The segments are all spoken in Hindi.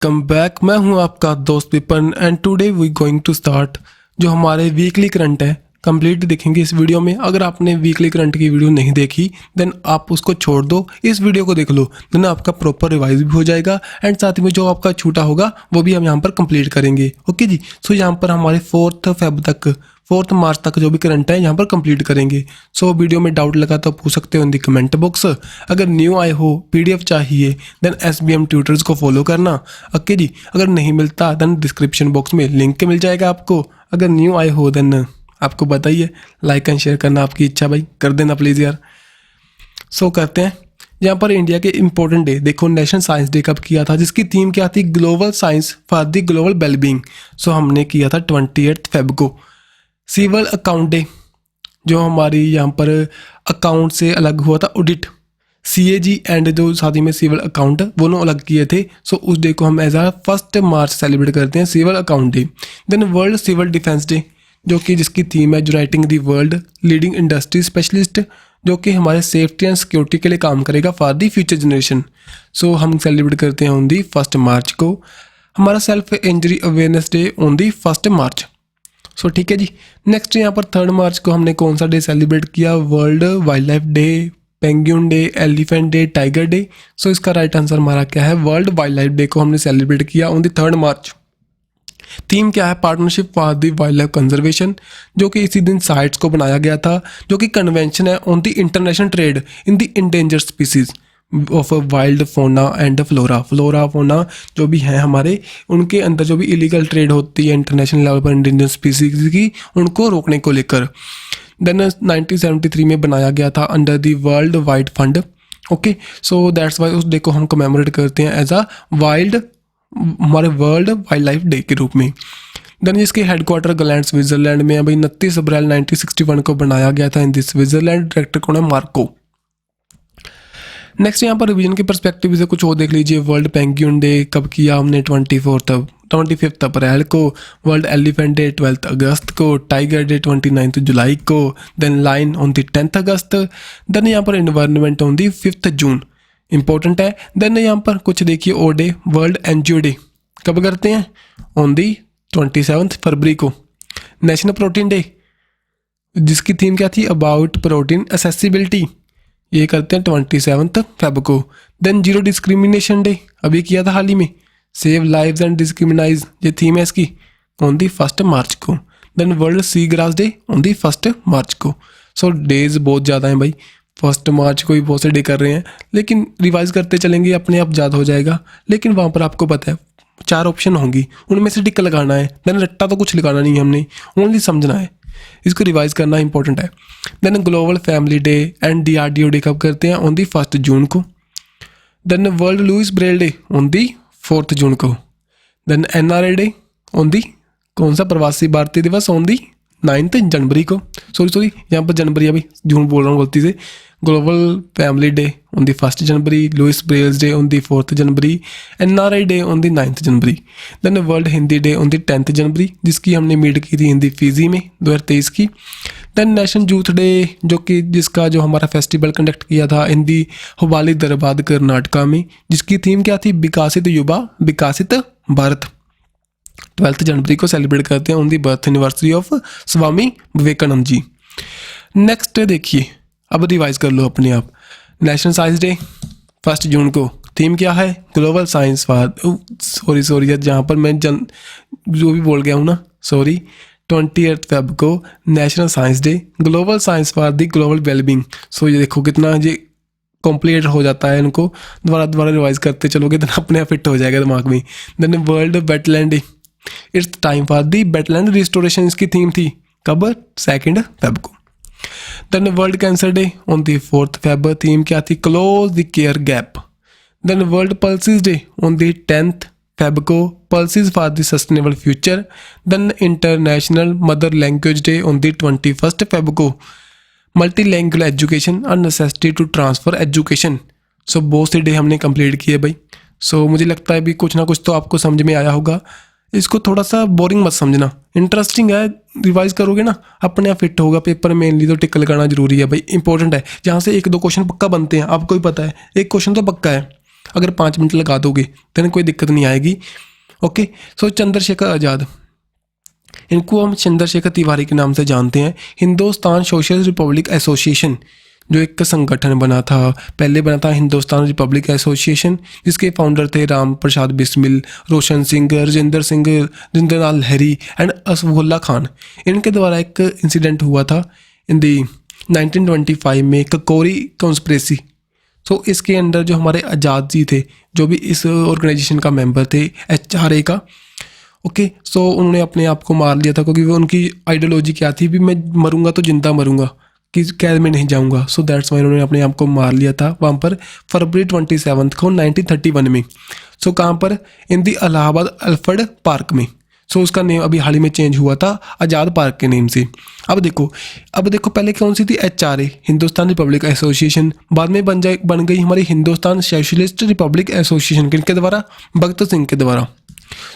Come back. मैं हूं आपका दोस्त Vipin and today we going to start जो हमारे वीकली करंट है कंप्लीट देखेंगे इस वीडियो में। अगर आपने वीकली करंट की वीडियो नहीं देखी देन आप उसको छोड़ दो, इस वीडियो को देख लो, देन आपका प्रॉपर रिवाइज भी हो जाएगा एंड साथ में जो आपका छूटा होगा वो भी हम यहाँ पर कंप्लीट करेंगे। ओके जी। सो यहाँ पर हमारे 4 मार्च तक जो भी करंट है यहाँ पर कंप्लीट करेंगे। सो वीडियो में डाउट लगा तो पूछ सकते हो इन दी कमेंट बॉक्स। अगर न्यू आए हो, पीडीएफ चाहिए देन SBM ट्यूटर्स को फॉलो करना। ओके जी। अगर नहीं मिलता देन डिस्क्रिप्शन बॉक्स में लिंक मिल जाएगा आपको। अगर न्यू आए हो देन आपको बताइए लाइक एंड शेयर करना आपकी इच्छा भाई, कर देना प्लीज़ यार। सो करते हैं यहाँ पर इंडिया के इंपॉर्टेंट डे। देखो नेशनल साइंस डे कब किया था, जिसकी थीम क्या थी, global science for the global wellbeing. So हमने किया था 28 फेब को। सिविल अकाउंट डे, जो हमारी यहाँ पर अकाउंट से अलग हुआ था ऑडिट, CAG एंड जो साथ में सिविल अकाउंट दोनों अलग किए थे। सो उस डे को हम एज आ 1 मार्च सेलिब्रेट करते हैं, civil account day. Then world civil defence day, जो कि जिसकी थीम है uniting the world leading industry specialist, जो कि हमारे सेफ्टी एंड सिक्योरिटी के लिए काम करेगा फॉर दी फ्यूचर जनरेशन। सो हम सेलिब्रेट करते हैं ऑन दी 1 मार्च को। हमारा self injury awareness day on the 1 मार्च। सो ठीक है जी। नेक्स्ट यहाँ पर 3 मार्च को हमने कौन सा डे सेलिब्रेट किया, world wild life day, penguin day, elephant day, tiger day. So इसका राइट आंसर हमारा क्या है, वर्ल्ड वाइल्ड लाइफ डे को हमने सेलिब्रेट किया ऑन दी 3 मार्च। थीम क्या है, partnership for the wild life conservation, जो कि इसी दिन साइट्स को बनाया गया था, जो कि कन्वेंशन है on the international trade in the endanger species of wild fauna and flora fauna जो भी हैं हमारे, उनके अंदर जो भी इलीगल ट्रेड होती है इंटरनेशनल लेवल पर इंडेंजर स्पीसीज की, उनको रोकने को लेकर। देन 1973 में बनाया गया था under the world wide fund. Okay, so that's Y उस डे को हम कमेमोरेट करते हैं एज अ हमारे वर्ल्ड वाइल्ड लाइफ डे के रूप में। देन जिसके हेडक्वार्टर ग्लैंड स्विट्जरलैंड में है भाई, 29 अप्रैल 1961 को बनाया गया था इन दिस स्विट्जरलैंड। डायरेक्टर कौन है, मार्को। नेक्स्ट यहाँ पर रिवीजन के पर्सपेक्टिव से कुछ और देख लीजिए। वर्ल्ड पेंगुइन डे कब किया हमने, 25 अप्रैल को। वर्ल्ड एलिफेंट डे 12 अगस्त को। टाइगर डे 29 जुलाई को। देन लाइन ऑन दी 10 अगस्त। देन यहाँ पर इन्वायरमेंट ऑन दी 5 जून, इंपॉर्टेंट है। देन यहाँ पर कुछ देखिए और डे, वर्ल्ड एनजीओ डे कब करते हैं, ऑन दी 27 फरवरी को। नेशनल प्रोटीन डे, जिसकी थीम क्या थी, अबाउट प्रोटीन एक्सेसिबिलिटी, ये करते हैं 27 फेब को। देन जीरो डिस्क्रिमिनेशन डे अभी किया था हाल ही में, सेव लाइव्स एंड डिस्क्रिमिनाइज, ये थीम है इसकी, ऑन दी 1 मार्च को। Then world sea grass day on the 1 March को। सो डेज बहुत ज़्यादा हैं भाई, 1 मार्च को ही बहुत से डे कर रहे हैं, लेकिन रिवाइज करते चलेंगे अपने आप याद हो जाएगा। लेकिन वहाँ पर आपको पता है 4 ऑप्शन होंगी, उनमें से टिक लगाना है। देन रट्टा तो कुछ लगाना नहीं है हमने, ओनली समझना है, इसको रिवाइज करना इंपॉर्टेंट है। Then global family day and DRDO day कब करते हैं, ऑन दी 1 जून को। Then world Louis Braille day on the 4 जून को। Then NRA day on the कौन सा, प्रवासी भारतीय दिवस, ऑन दी 9 जनवरी को। सॉरी यहाँ पर जनवरी अभी जून बोल रहा हूँ गलती से। Global family day on the 1 January, Louis Braille's day on the 4 January, NRA day on the 9 January. Then world Hindi day on the 10 January, जिसकी हमने मीट की थी हिंदी फिजी में 2023 की। देन नेशनल यूथ डे, जो कि जिसका जो हमारा फेस्टिवल कंडक्ट किया था हिंदी हुबाली दरबाद कर्नाटका में, जिसकी थीम क्या थी, विकासित युवा विकासित भारत। 12 जनवरी को सेलिब्रेट करते हैं on the birth anniversary of Swami Vivekananda ji. Next देखिए, अब रिवाइज कर लो अपने आप। नेशनल साइंस डे 1 जून को, थीम क्या है, ग्लोबल साइंस फॉर, सॉरी जहाँ पर मैं जो भी बोल गया हूँ ना, सॉरी। 28 फेब को national science day, global science for the global wellbeing. So ये देखो कितना ये कॉम्प्लीट हो जाता है, इनको दोबारा रिवाइज करते चलोगे तो अपने आप फिट हो जाएगा दिमाग में। Then world wetland day, it's time for the wetland restoration, इसकी थीम थी कब, 2 फेब को। Then world cancer day on the 4 Feb, theme क्या थी, close the care gap. Then world pulses day on the 10 Feb को, pulses for the sustainable future. Then international mother language day on the 21 Feb को, मल्टी लैंग्वेज एजुकेशन और necessity to transfer education. So बहुत से डे हमने कंप्लीट किए भाई। सो मुझे लगता है भी कुछ ना कुछ तो आपको समझ में आया होगा। इसको थोड़ा सा बोरिंग मत समझना, इंटरेस्टिंग है, रिवाइज करोगे ना अपने आप फिट होगा। पेपर मेनली तो टिक लगाना जरूरी है भाई, इंपॉर्टेंट है। जहाँ से 1-2 क्वेश्चन पक्का बनते हैं, आपको ही पता है, एक क्वेश्चन तो पक्का है। अगर 5 मिनट लगा दोगे देन कोई दिक्कत नहीं आएगी। ओके, सो चंद्रशेखर आज़ाद, इनको हम चंद्रशेखर तिवारी के नाम से जानते हैं। हिंदुस्तान सोशल रिपब्लिक एसोसिएशन जो एक संगठन बना था, पहले बना था हिंदुस्तान रिपब्लिक एसोसिएशन, जिसके फाउंडर थे राम प्रसाद बिस्मिल, रोशन सिंह, राजेंद्र सिंह, जिंदरलाल लहरी एंड असफुल्ला खान। इनके द्वारा एक इंसिडेंट हुआ था इन दी 1925 में, ककोरी कॉन्स्पिरेसी। सो इसके अंदर जो हमारे आज़ाद जी थे, जो भी इस ऑर्गेनाइजेशन का मेंबर थे, HRA का, ओके, सो उन्होंने अपने आप को मार लिया था, क्योंकि वो उनकी आइडियोलॉजी क्या थी, भी मैं मरूंगा तो जिंदा मरूंगा, कि कैद में नहीं जाऊंगा। सो दैट्स वाई उन्होंने अपने आप को मार लिया था वहाँ पर फरवरी 27 को 1931 में। सो कहाँ पर, इन दी इलाहाबाद अल्फ्रेड पार्क में। सो उसका नेम अभी हाल ही में चेंज हुआ था आज़ाद पार्क के नेम से। अब देखो पहले कौन सी थी, HRA हिंदुस्तान रिपब्लिक एसोसिएशन, बाद में बन गई हमारी हिंदुस्तान सोशलिस्ट रिपब्लिक एसोसिएशन, किनके द्वारा, भगत सिंह के द्वारा।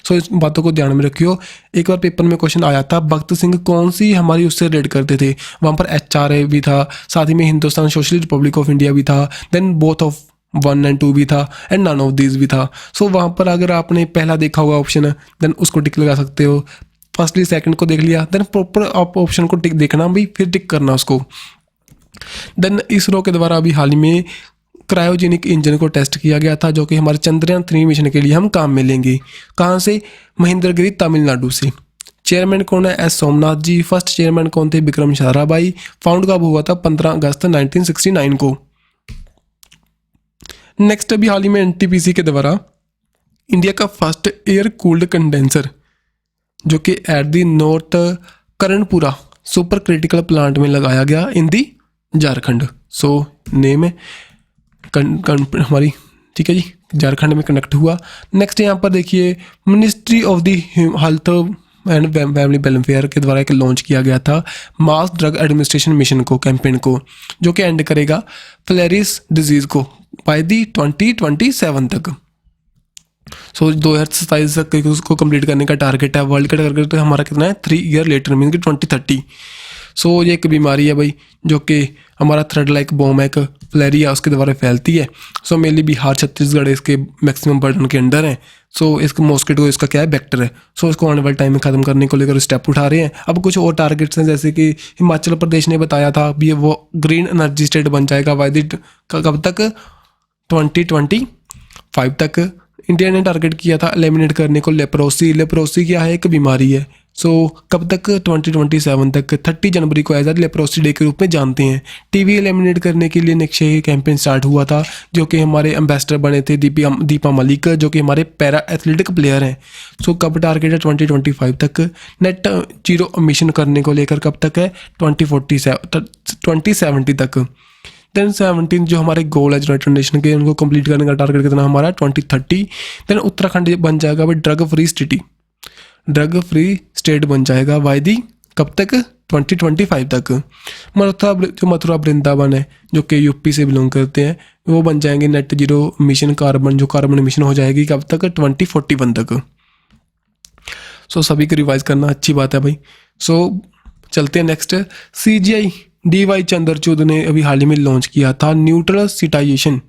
सो इस बातों को ध्यान में रखियो। एक बार पेपर में क्वेश्चन आया था, भगत सिंह कौन सी हमारी उससे रिलेट करते थे, वहाँ पर HRA भी था, साथ ही में Hindustan socialist Republic of India भी था, देन बोथ ऑफ 1 और 2 भी था, एंड नन ऑफ दिस भी था। सो वहाँ पर अगर आपने पहला देखा होगा ऑप्शन, देन उसको टिक लगा सकते हो। फर्स्टली सेकंड को देख लिया, देन प्रॉपर आप ऑप्शन को टिक देखना भाई, फिर टिक करना उसको। देन इसरो के द्वारा अभी हाल ही में क्रायोजेनिक इंजन को टेस्ट किया गया था, जो कि हमारे चंद्रयान 3 मिशन के लिए हम काम में लेंगे। कहाँ से, महेंद्रगिरी तमिलनाडु से। चेयरमैन कौन है, एस सोमनाथ जी। फर्स्ट चेयरमैन कौन थे, विक्रम साराभाई। फाउंड कब हुआ था, 15 अगस्त 1969 को। नेक्स्ट अभी हाल ही में NTPC के द्वारा इंडिया का फर्स्ट एयर कूल्ड कंडेंसर, जो कि at the north Karanpura super critical plant में लगाया गया इन दी झारखंड। सो नेम है हमारी, ठीक है जी, झारखंड में कनेक्ट हुआ। नेक्स्ट यहाँ पर देखिए, ministry of the health and family welfare के द्वारा एक लॉन्च किया गया था मास ड्रग एडमिनिस्ट्रेशन मिशन को, कैंपेन को, जो कि एंड करेगा फ्लेरिस डिजीज को बाय दी 2027 तक। सो 2027 तक उसको कंप्लीट करने का टारगेट है। वर्ल्ड का टारगेट हमारा कितना है, 3 ईयर लेटर मीन कि 2030। सो ये एक बीमारी है भाई, जो कि हमारा थ्रेड लाइक बॉम्ब है, एक फ्लेरिया, उसके द्वारा फैलती है। सो मेनली बिहार, छत्तीसगढ़ इसके मैक्सिमम बर्डन के अंडर हैं। सो इसका मॉस्किटो इसका क्या है, वेक्टर है। सो इसको आने वाले टाइम में ख़त्म करने को लेकर स्टेप उठा रहे हैं। अब कुछ और टारगेट्स हैं, जैसे कि हिमाचल प्रदेश ने बताया था भी वो ग्रीन एनर्जी स्टेट बन जाएगा बाय द कब तक, 2025 तक। इंडिया ने टारगेट किया था एलिमिनेट करने को लेप्रोसी क्या है, एक बीमारी है। सो कब तक, 2027 तक। 30 जनवरी को एज लेप्रोसी डे के रूप में जानते हैं। टीबी एलिमिनेट करने के लिए नेक्स्ट ये कैंपेन स्टार्ट हुआ था, जो कि हमारे एम्बेसडर बने थे दीपा मलिक, जो कि हमारे पैरा एथलेटिक प्लेयर हैं। सो कब टारगेट है, 2025 तक। नेट जीरो एमिशन करने को लेकर कब तक है, 2070 तक। देन 17 जो हमारे गोल है यूनाइटेड नेशन के, उनको कंप्लीट करने का टारगेट कितना हमारा, 2030। देन उत्तराखंड बन जाएगा भाई ड्रग फ्री स्टेट बन जाएगा बाय दी कब तक, 2025 तक। मथुरा वृंदावन है, जो कि यूपी से बिलोंग करते हैं, वो बन जाएंगे net zero mission carbon mission हो जाएगी कब तक, 2041 तक। सो सभी को रिवाइज करना अच्छी बात है भाई। सो चलते हैं नेक्स्ट। CGI DY चंद्रचूड़ ने अभी हाल ही में लॉन्च किया था neutral citation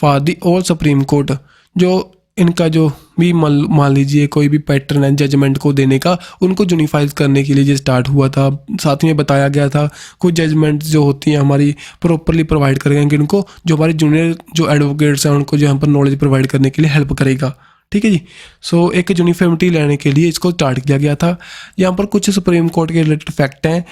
for the all supreme court. जो इनका जो भी मान लीजिए कोई भी पैटर्न है जजमेंट को देने का, उनको यूनिफाइज करने के लिए ये स्टार्ट हुआ था। साथ में बताया गया था कुछ जजमेंट जो होती हैं हमारी प्रॉपरली प्रोवाइड करेंगे उनको, जो हमारे जूनियर जो एडवोकेट्स हैं उनको जो यहाँ पर नॉलेज प्रोवाइड करने के लिए हेल्प करेगा। ठीक है जी। सो एक यूनिफॉर्मिटी लेने के लिए इसको स्टार्ट किया गया था। यहाँ पर कुछ सुप्रीम कोर्ट के रिलेटेड फैक्ट हैं।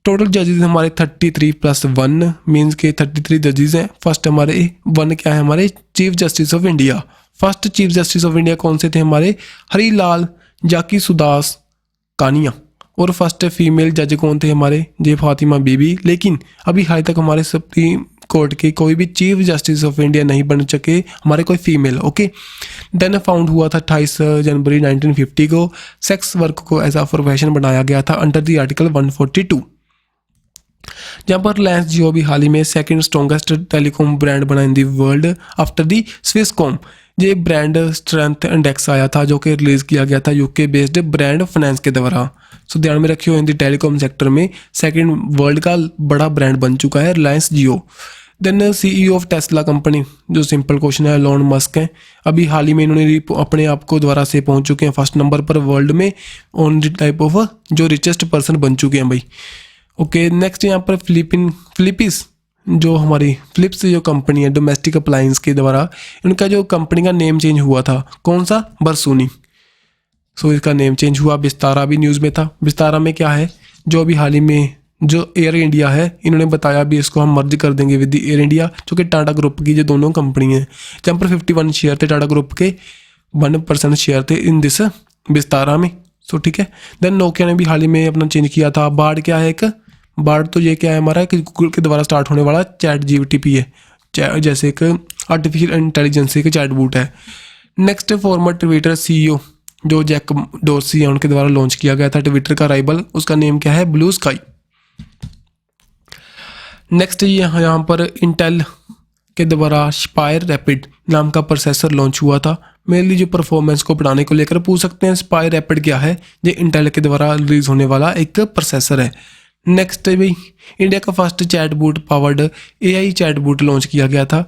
टोटल जजेस हमारे 33 + 1 मीन्स के 33 जजेस हैं। फर्स्ट हमारे 1 क्या है, हमारे chief justice of India. First chief justice of India कौन से थे हमारे, हरीलाल जाकी सुदास कानिया। और फर्स्ट फीमेल जज कौन थे हमारे, जे फातिमा बीबी। लेकिन अभी हाल तक हमारे सुप्रीम कोर्ट के कोई भी चीफ जस्टिस ऑफ इंडिया नहीं बन सके हमारे कोई फीमेल। ओके। देन फाउंड हुआ था 28 जनवरी 1950 को। सेक्स वर्क को एज अ प्रोफेशन बनाया गया था अंडर द आर्टिकल 142। जहाँ पर रिलायंस जियो भी हाल ही में सेकंड स्ट्रॉन्गेस्ट टेलीकॉम ब्रांड बना in the world after the Swisscom. ये ब्रांड स्ट्रेंथ इंडेक्स आया था जो कि रिलीज किया गया था यूके बेस्ड ब्रांड फाइनेंस के द्वारा। सो ध्यान में रखियो इन दी टेलीकॉम सेक्टर में सेकंड वर्ल्ड का बड़ा ब्रांड बन चुका है Reliance Jio. Then CEO of Tesla company, जो सिंपल क्वेश्चन है, एलोन मस्क हैं। अभी हाल ही में इन्होंने अपने आप को दोबारा से पहुंच चुके हैं फर्स्ट नंबर पर वर्ल्ड में ऑन द टाइप ऑफ जो रिचेस्ट पर्सन बन चुके हैं भाई। ओके, नेक्स्ट यहाँ पर फिलिपिस, जो हमारी फिलिप्स जो कंपनी है डोमेस्टिक अप्लायंस के द्वारा, इनका जो कंपनी का नेम चेंज हुआ था, कौन सा, बरसूनी। सो इसका नेम चेंज हुआ। विस्तारा भी न्यूज़ में था। विस्तारा में क्या है, जो अभी हाल ही में जो एयर इंडिया है, इन्होंने बताया भी इसको हम मर्ज कर देंगे विद एयर इंडिया, जो कि टाटा ग्रुप की जो दोनों कंपनी हैं, जहाँ पर 51 शेयर थे टाटा ग्रुप के, 1% शेयर थे इन दिस विस्तारा में। सो ठीक है। देन नोकिया ने भी हाल ही में अपना चेंज किया था। बार्ड क्या है, एक बार्ड तो ये क्या है हमारा कि गूगल के द्वारा स्टार्ट होने वाला चैट जीपीटी है, जैसे एक आर्टिफिशियल इंटेलिजेंस एक चैट बूट है। नेक्स्ट फॉर्मर ट्विटर सीईओ जो जैक डोर्सी है, उनके द्वारा लॉन्च किया गया था ट्विटर का राइवल, उसका नेम क्या है, ब्लू स्काई। नेक्स्ट यहाँ पर इंटेल के द्वारा स्पायर रैपिड नाम का प्रोसेसर लॉन्च हुआ था। मेनली जो परफॉर्मेंस को बढ़ाने को लेकर पूछ सकते हैं। स्पायर रैपिड क्या है, ये इंटेल के द्वारा रिलीज होने वाला एक प्रोसेसर है। नेक्स्ट भी इंडिया का first chat boot powered AI chat boot launch किया गया था,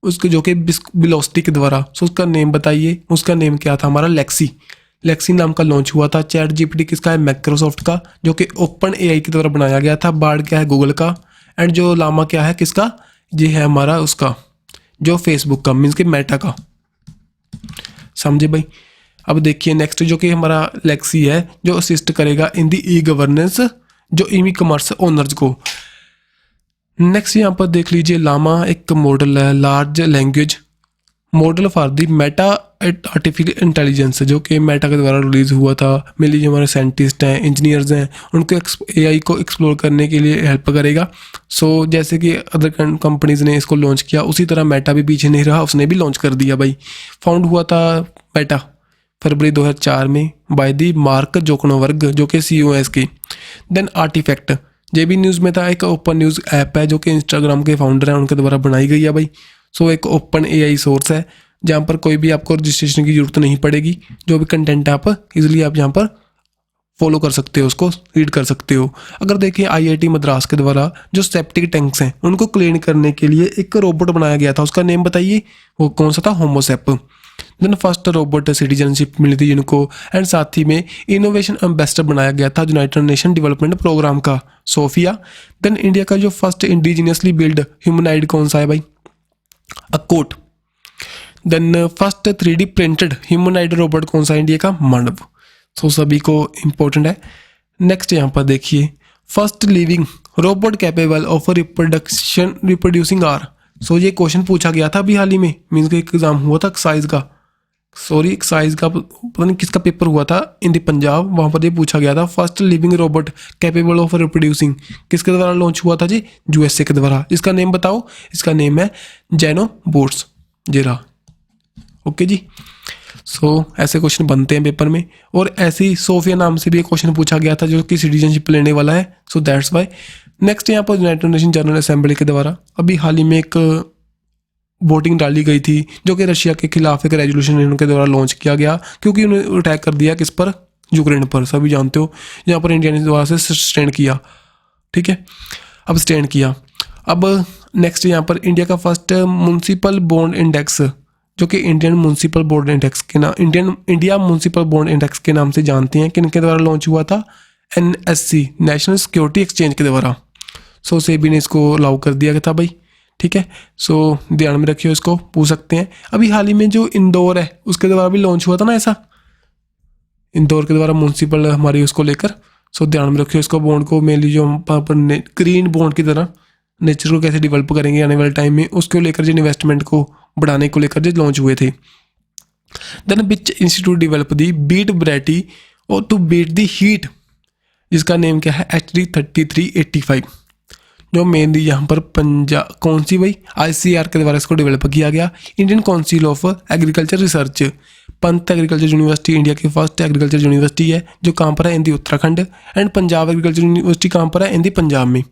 उसको जो कि वेलोसिटी के द्वारा। सो उसका नेम बताइए, उसका नेम क्या था हमारा, लेक्सी नाम का लॉन्च हुआ था। चैट जीपीटी किसका है, माइक्रोसॉफ्ट का, जो कि ओपन एआई के द्वारा बनाया गया था। बार्ड क्या है, गूगल का। एंड जो लामा क्या है, किसका, ये है हमारा उसका जो फेसबुक का, मीन्स कि मेटा का। समझे भाई। अब देखिए नेक्स्ट जो कि हमारा लेक्सी है, जो असिस्ट करेगा इन दी ई गवर्नेंस जो ई कॉमर्स ओनर्स को। नेक्स्ट यहाँ पर देख लीजिए, लामा एक मॉडल है, large language model for the Meta artificial intelligence, जो कि मेटा के द्वारा रिलीज हुआ था। मेनली जो हमारे साइंटिस्ट हैं, इंजीनियर्स हैं, उनको एआई को एक्सप्लोर करने के लिए हेल्प करेगा। सो जैसे कि अदर कंपनीज ने इसको लॉन्च किया, उसी तरह मेटा भी पीछे नहीं रहा, उसने भी लॉन्च कर दिया भाई। फाउंड हुआ था मेटा फरवरी 2004 में बाय दी मार्क जोकनोवर्ग, जो कि सीईओ है इसकी। देन आर्टिफैक्ट, ये भी न्यूज़ में था, एक ओपन न्यूज़ ऐप है जो कि इंस्टाग्राम के फाउंडर हैं उनके द्वारा बनाई गई है भाई। सो एक ओपन एआई सोर्स है जहाँ पर कोई भी आपको रजिस्ट्रेशन की जरूरत नहीं पड़ेगी। जो भी कंटेंट है आप इजीली आप यहाँ पर फॉलो कर सकते हो, उसको रीड कर सकते हो। अगर देखिए आईआईटी मद्रास के द्वारा जो सेप्टिक टैंक्स हैं उनको क्लीन करने के लिए एक रोबोट बनाया गया था, उसका नेम बताइए, वो कौन सा था, होमोसेप। देन फर्स्ट रोबोट सिटीजनशिप मिली थी जिनको। एंड साथ ही में इनोवेशन एम्बेसडर बनाया गया था यूनाइटेड नेशन डेवलपमेंट प्रोग्राम का, सोफिया। देन इंडिया का जो फर्स्ट इंडिजिनियसली बिल्ड ह्यूमनाइड कौन सा है भाई, अकोट। Then first 3D printed humanoid robot कौन सा, इंडिया का, मानव। सो सभी को इम्पोर्टेंट है। नेक्स्ट यहाँ पर देखिए, first living robot capable of reproducing are. So ये क्वेश्चन पूछा गया था अभी हाल ही में, मीन्स का एग्जाम हुआ था एक्साइज का, एक्साइज का पता नहीं किसका पेपर हुआ था इन दी पंजाब, वहाँ पर ये पूछा गया था first living robot capable of reproducing किसके द्वारा लॉन्च हुआ था जी, यूएसए के द्वारा। इसका नेम बताओ, इसका नेम है जेनो बोट्स, जेरा। ओके जी। सो ऐसे क्वेश्चन बनते हैं पेपर में। और ऐसे ही सोफिया नाम से भी एक क्वेश्चन पूछा गया था जो कि सिटीजनशिप लेने वाला है। सो दैट्स वाई। नेक्स्ट यहाँ पर यूनाइटेड नेशन जनरल असेंबली के द्वारा अभी हाल ही में एक वोटिंग डाली गई थी जो कि रशिया के खिलाफ एक रेजोल्यूशन उनके द्वारा लॉन्च किया गया, क्योंकि उन्होंने अटैक कर दिया किस पर, यूक्रेन पर, सभी जानते हो। यहाँ पर इंडिया ने द्वारा से स्टैंड किया, ठीक है, अब स्टैंड किया। अब नेक्स्ट यहाँ पर इंडिया का फर्स्ट म्युनिसिपल बॉन्ड इंडेक्स, जो कि इंडियन म्युनिसिपल बॉन्ड इंडेक्स के नाम, इंडिया म्युनिसिपल बॉन्ड इंडेक्स के नाम से जानते हैं, किनके द्वारा लॉन्च हुआ था, NSC नेशनल सिक्योरिटी एक्सचेंज के द्वारा। सो सेबी ने इसको अलाउ कर दिया था भाई, ठीक है। सो ध्यान में रखियो, इसको पूछ सकते हैं। अभी हाल ही में जो इंदौर है उसके द्वारा भी लॉन्च हुआ था ना ऐसा, इंदौर के द्वारा म्युनिसिपल हमारी उसको लेकर। सो ध्यान में रखियो इसको, बॉन्ड को मेनली जो वहाँ पर ग्रीन बॉन्ड की तरह नेचर को कैसे डेवलप करेंगे आने वाले टाइम में, उसको लेकर जो इन्वेस्टमेंट को बढ़ाने को लेकर जो लॉन्च हुए थे। Then which institute develop the beat variety और टू बीट दी हीट, जिसका नेम क्या है, HD 3385, जो मेनली यहाँ पर पंजाब कौन सी भाई, ICAR के द्वारा इसको डेवलप किया गया। Indian council of agriculture research, Pant agriculture university India की फर्स्ट एग्रीकल्चर यूनिवर्सिटी है, जो कहाँ पर है, in the Uttarakhand. And Punjab agriculture university कहाँ पर है, इन दी पंजाब में।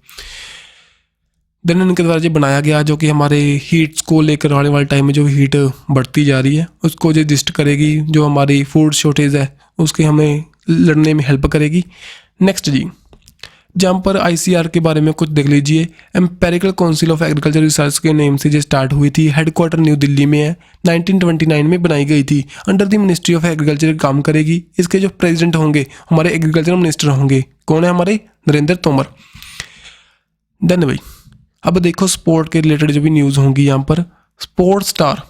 देन इनके द्वारा जो बनाया गया, जो कि हमारे हीट्स को लेकर आने वाले टाइम में जो हीट बढ़ती जा रही है उसको जो रजिस्ट करेगी, जो हमारी फूड शॉर्टेज है उसके हमें लड़ने में हेल्प करेगी। नेक्स्ट जी, जहाँ पर ICR के बारे में कुछ देख लीजिए। Empirical council of agriculture research के नेम से जो स्टार्ट हुई थी, हेडक्वार्टर न्यू दिल्ली में है, 1929 में बनाई गई थी। Under the ministry of agriculture काम करेगी। इसके जो प्रेसिडेंट होंगे हमारे एग्रीकल्चर मिनिस्टर होंगे, कौन है हमारे? नरेंद्र तोमर। देन भाई अब देखो स्पोर्ट के रिलेटेड जो भी न्यूज़ होंगी यहाँ पर। स्पोर्ट स्टार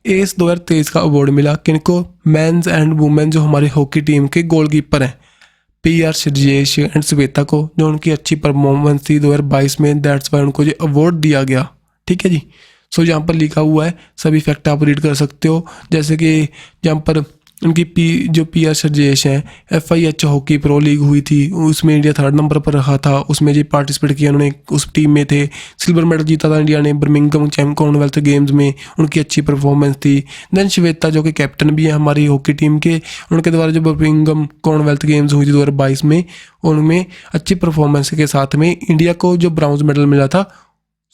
एस 2023 का अवार्ड मिला किनको? मेंस एंड वुमेन जो हमारे हॉकी टीम के गोलकीपर हैं, PR श्रेयस एंड श्वेता को, जो उनकी अच्छी परफॉर्मेंस थी 2022 में, दैट्स वाई उनको जो अवार्ड दिया गया। ठीक है जी। सो यहाँ पर लिखा हुआ है, सभी फैक्ट आप रीड कर सकते हो। जैसे कि यहाँ पर उनकी PR श्रेयस हैं, FIH हॉकी प्रो लीग हुई थी, उसमें इंडिया 3rd नंबर पर रहा था, उसमें जो पार्टिसिपेट किया उन्होंने, उस टीम में थे। सिल्वर मेडल जीता था इंडिया ने बर्मिंघम कॉमनवेल्थ गेम्स में, उनकी अच्छी परफॉर्मेंस थी। देन श्वेता जो कि कैप्टन भी है हमारी हॉकी टीम के, उनके द्वारा जो बर्मिंघम कॉमनवेल्थ गेम्स हुई थी 2022 में, उनमें अच्छी परफॉर्मेंस के साथ में इंडिया को जो ब्राउन्ज मेडल मिला था।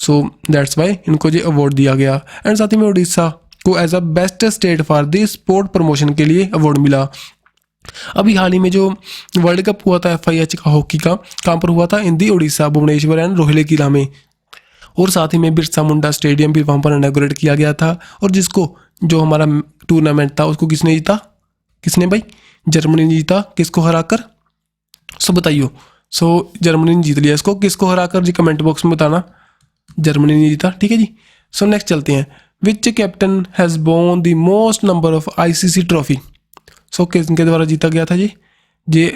सो दैट्स वाई इनको जो अवार्ड दिया गया। एंड साथ ही में उड़ीसा को as a best state for the sport promotion के लिए अवार्ड मिला। अभी हाल ही में जो वर्ल्ड कप हुआ था FIH का हॉकी का, कहाँ पर हुआ था? इन दी उड़ीसा, भुवनेश्वर एंड रोहले किला में। और साथ ही में बिरसा मुंडा स्टेडियम भी वहाँ पर इनॉग्रेट किया गया था। और जिसको जो हमारा टूर्नामेंट था उसको किसने जीता? किसने भाई? जर्मनी ने जीता। किसको हराकर? सो बताइए। सो जर्मनी ने जीत लिया इसको। किसको हराकर जी? कमेंट बॉक्स में बताना। जर्मनी ने जीता। ठीक है जी। सो नेक्स्ट चलते हैं। Which captain has won the most number of ICC trophy? So किसके द्वारा जीता गया था जी?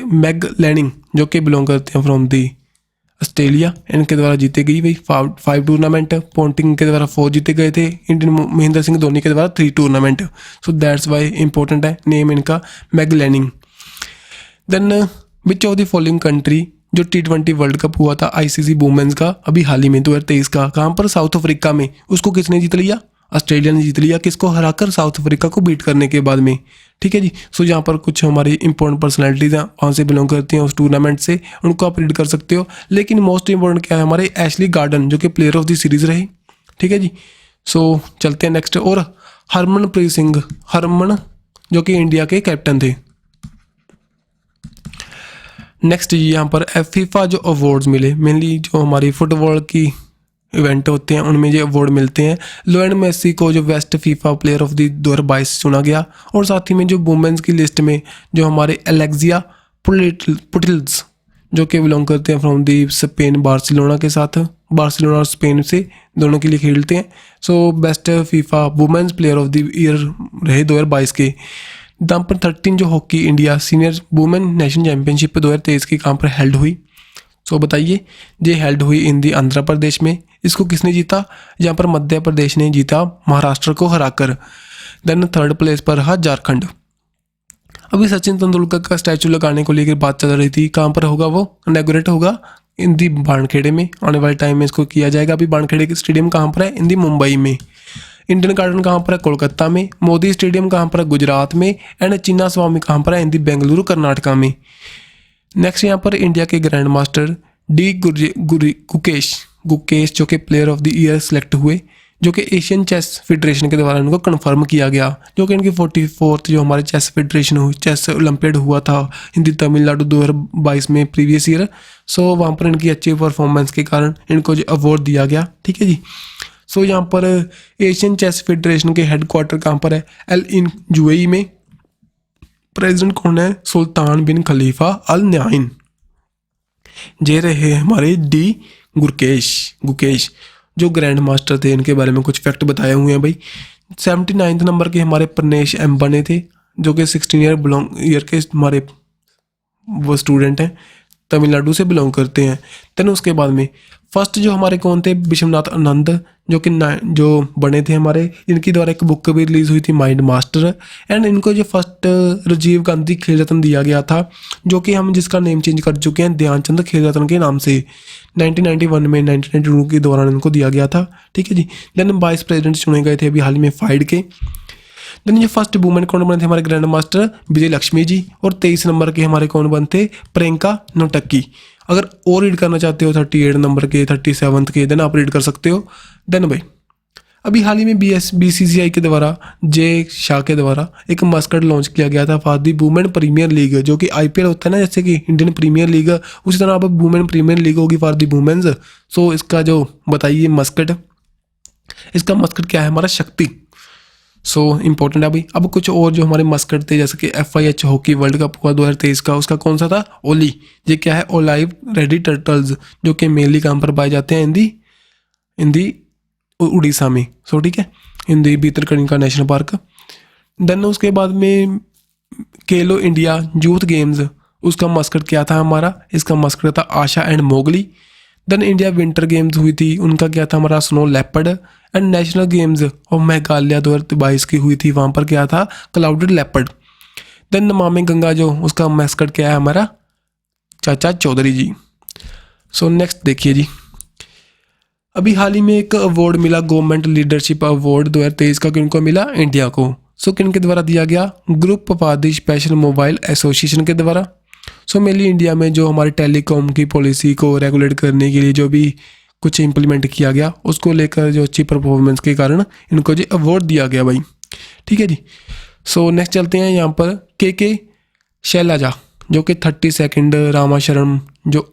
मैग लैनिंग जो कि बिलोंग करते हैं फ्रॉम दी ऑस्ट्रेलिया, इनके द्वारा जीते गई भाई 5 टूर्नामेंट। पोंटिंग के द्वारा 4 जीते गए थे। इंडियन महेंद्र सिंह धोनी के द्वारा 3 tournament. So that's why important है नेम इनका Meg Lanning. Then which of the following country, जो T20 वर्ल्ड कप हुआ था ICC वुमेन्स का अभी हाल ही में 2023 का, कहाँ पर? साउथ अफ्रीका में। उसको किसने जीत लिया? ऑस्ट्रेलिया ने जीत लिया। किसको हराकर? साउथ अफ्रीका को बीट करने के बाद में। ठीक है जी। सो यहाँ पर कुछ हमारी इंपॉर्टेंट पर्सनैलिटीज हैं, वहाँ से बिलोंग करती हैं उस टूर्नामेंट से, उनको आप रीड कर सकते हो। लेकिन मोस्ट इंपॉर्टेंट क्या है? हमारे एशली गार्डन जो कि प्लेयर ऑफ द सीरीज रहे। ठीक है जी। सो चलते हैं नेक्स्ट। और हरमनप्रीत सिंह, हरमन जो कि इंडिया के कैप्टन थे। नेक्स्ट जी यहाँ पर FIFA जो अवार्ड्स मिले, मेनली जो हमारी फुटबॉल की इवेंट होते हैं उनमें जो अवार्ड मिलते हैं। लियोनेल मेसी को जो best FIFA player of the 2022 चुना गया। और साथ ही में जो वुमेन्स की लिस्ट में जो हमारे एलेक्सिया पुटिल्स जो कि बिलोंग करते हैं फ्रॉम दी स्पेन, बार्सिलोना के साथ, बार्सिलोना और स्पेन से दोनों के लिए खेलते हैं। So best FIFA women's player of the year रहे 2022 के। नंबर 13 जो hockey India senior women national championship 2023 की कहाँ पर हेल्ड हुई? सो बताइए। ये हेल्ड हुई इन दी आंध्र प्रदेश में। इसको किसने जीता? जहाँ पर मध्य प्रदेश ने जीता महाराष्ट्र को हराकर। देन 3rd प्लेस पर रहा झारखंड। अभी सचिन तेंदुलकर का स्टैचू लगाने को लेकर बात चल रही थी, कहाँ पर होगा वो? इनॉग्रेट होगा इन दी बाणखेड़े में। आने वाले टाइम में इसको किया जाएगा। अभी बाणखेड़े स्टेडियम कहाँ पर है? इन दी मुंबई में। इंडियन गार्डन कहाँ पर है? कोलकाता में। मोदी स्टेडियम कहाँ पर है? गुजरात में। एंड चिन्ना स्वामी कहाँ पर है? इन दी बेंगलुरु कर्नाटका में। नेक्स्ट यहाँ पर इंडिया के ग्रैंड मास्टर गुकेश जो कि player of the year select हुए, जो कि एशियन चेस फेडरेशन के द्वारा इनको कन्फर्म किया गया, जो कि इनकी 44th जो हमारे चेस फेडरेशन हुई, चेस ओलंपियाड हुआ था हिंदी तमिलनाडु 2022 में प्रीवियस ईयर। सो वहाँ पर इनकी अच्छी परफॉर्मेंस के कारण इनको जो अवार्ड दिया गया। ठीक है जी। सो यहाँ पर एशियन चेस फेडरेशन के हेडक्वार्टर कहाँ पर है? इन UAE में। प्रेसिडेंट कौन है? सुल्तान बिन खलीफा अल न्याइन। जे रहे हमारे गुकेश जो ग्रैंड मास्टर थे, इनके बारे में कुछ फैक्ट बताए हुए हैं भाई। 79 नंबर के हमारे प्रनेश एम बने थे, जो कि 16 ईयर के हमारे वो स्टूडेंट हैं, तमिलनाडु से बिलोंग करते हैं। देन उसके बाद में फर्स्ट जो हमारे कौन थे? विश्वनाथ आनंद, जो कि जो बने थे हमारे, इनकी द्वारा एक बुक भी रिलीज हुई थी माइंड मास्टर। एंड इनको जो फर्स्ट राजीव गांधी खेल रत्न दिया गया था, जो कि हम जिसका नेम चेंज कर चुके हैं ध्यानचंद खेल रत्न के नाम से। 1991 में 1992 के दौरान इनको दिया गया था। ठीक है जी। देन वाइस प्रेसिडेंट चुने गए थे अभी हाल ही में फाइड के। देन ये फर्स्ट वुमेन कौन बने थे? हमारे ग्रैंड मास्टर विजय लक्ष्मी जी। और 23 नंबर के हमारे कौन बनते? प्रियंका नोटक्की। अगर और रीड करना चाहते हो 38 नंबर के, 37 के, देन आप रीड कर सकते हो। देन भाई अभी हाल ही में BCCI के द्वारा जे शाह के द्वारा एक मस्कट लॉन्च किया गया था for the women premiere league, जो कि IPL होता है ना, जैसे कि इंडियन प्रीमियर लीग, उसी तरह अब वुमेन प्रीमियर लीग होगी फॉर दी वुमेन्स। सो इसका जो बताइए मस्कट, इसका मस्कट क्या है हमारा, शक्ति। सो इम्पोर्टेंट है भाई। अब कुछ और जो हमारे मस्कट थे, जैसे कि FIH हॉकी वर्ल्ड कप हुआ 2023 का, उसका कौन सा था, ओली। ये क्या है, ओलाइव रेडी टर्टल्स, जो कि मेनली कहाँ पर पाए जाते हैं, इन दी उड़ीसा में। सो ठीक है, in the Bhitarkanika national park. Then उसके बाद में खेलो इंडिया यूथ गेम्स, उसका मस्कट क्या था हमारा, इसका मस्कट था Asha and Mowgli. Then India winter games हुई थी, उनका क्या था हमारा, snow leopard. And national games और मेघालय 2022 की हुई थी, वहाँ पर क्या था, clouded leopard. Then Namami Ganga, जो उसका मस्कट क्या है हमारा, चाचा चौधरी जी। सो नेक्स्ट देखिए जी, अभी हाल ही में एक अवार्ड मिला, गवर्नमेंट लीडरशिप अवार्ड 2023 का, किनको मिला, इंडिया को। सो किनके द्वारा दिया गया, group of the special mobile association के द्वारा। सो मेनली इंडिया में जो हमारे टेलीकॉम की पॉलिसी को रेगुलेट करने के लिए जो भी कुछ इम्प्लीमेंट किया गया, उसको लेकर जो अच्छी परफॉर्मेंस के कारण इनको जो अवार्ड दिया गया भाई, ठीक है जी। सो नेक्स्ट चलते हैं यहाँ पर के शैलजा, जो कि 32nd रामाशरण जो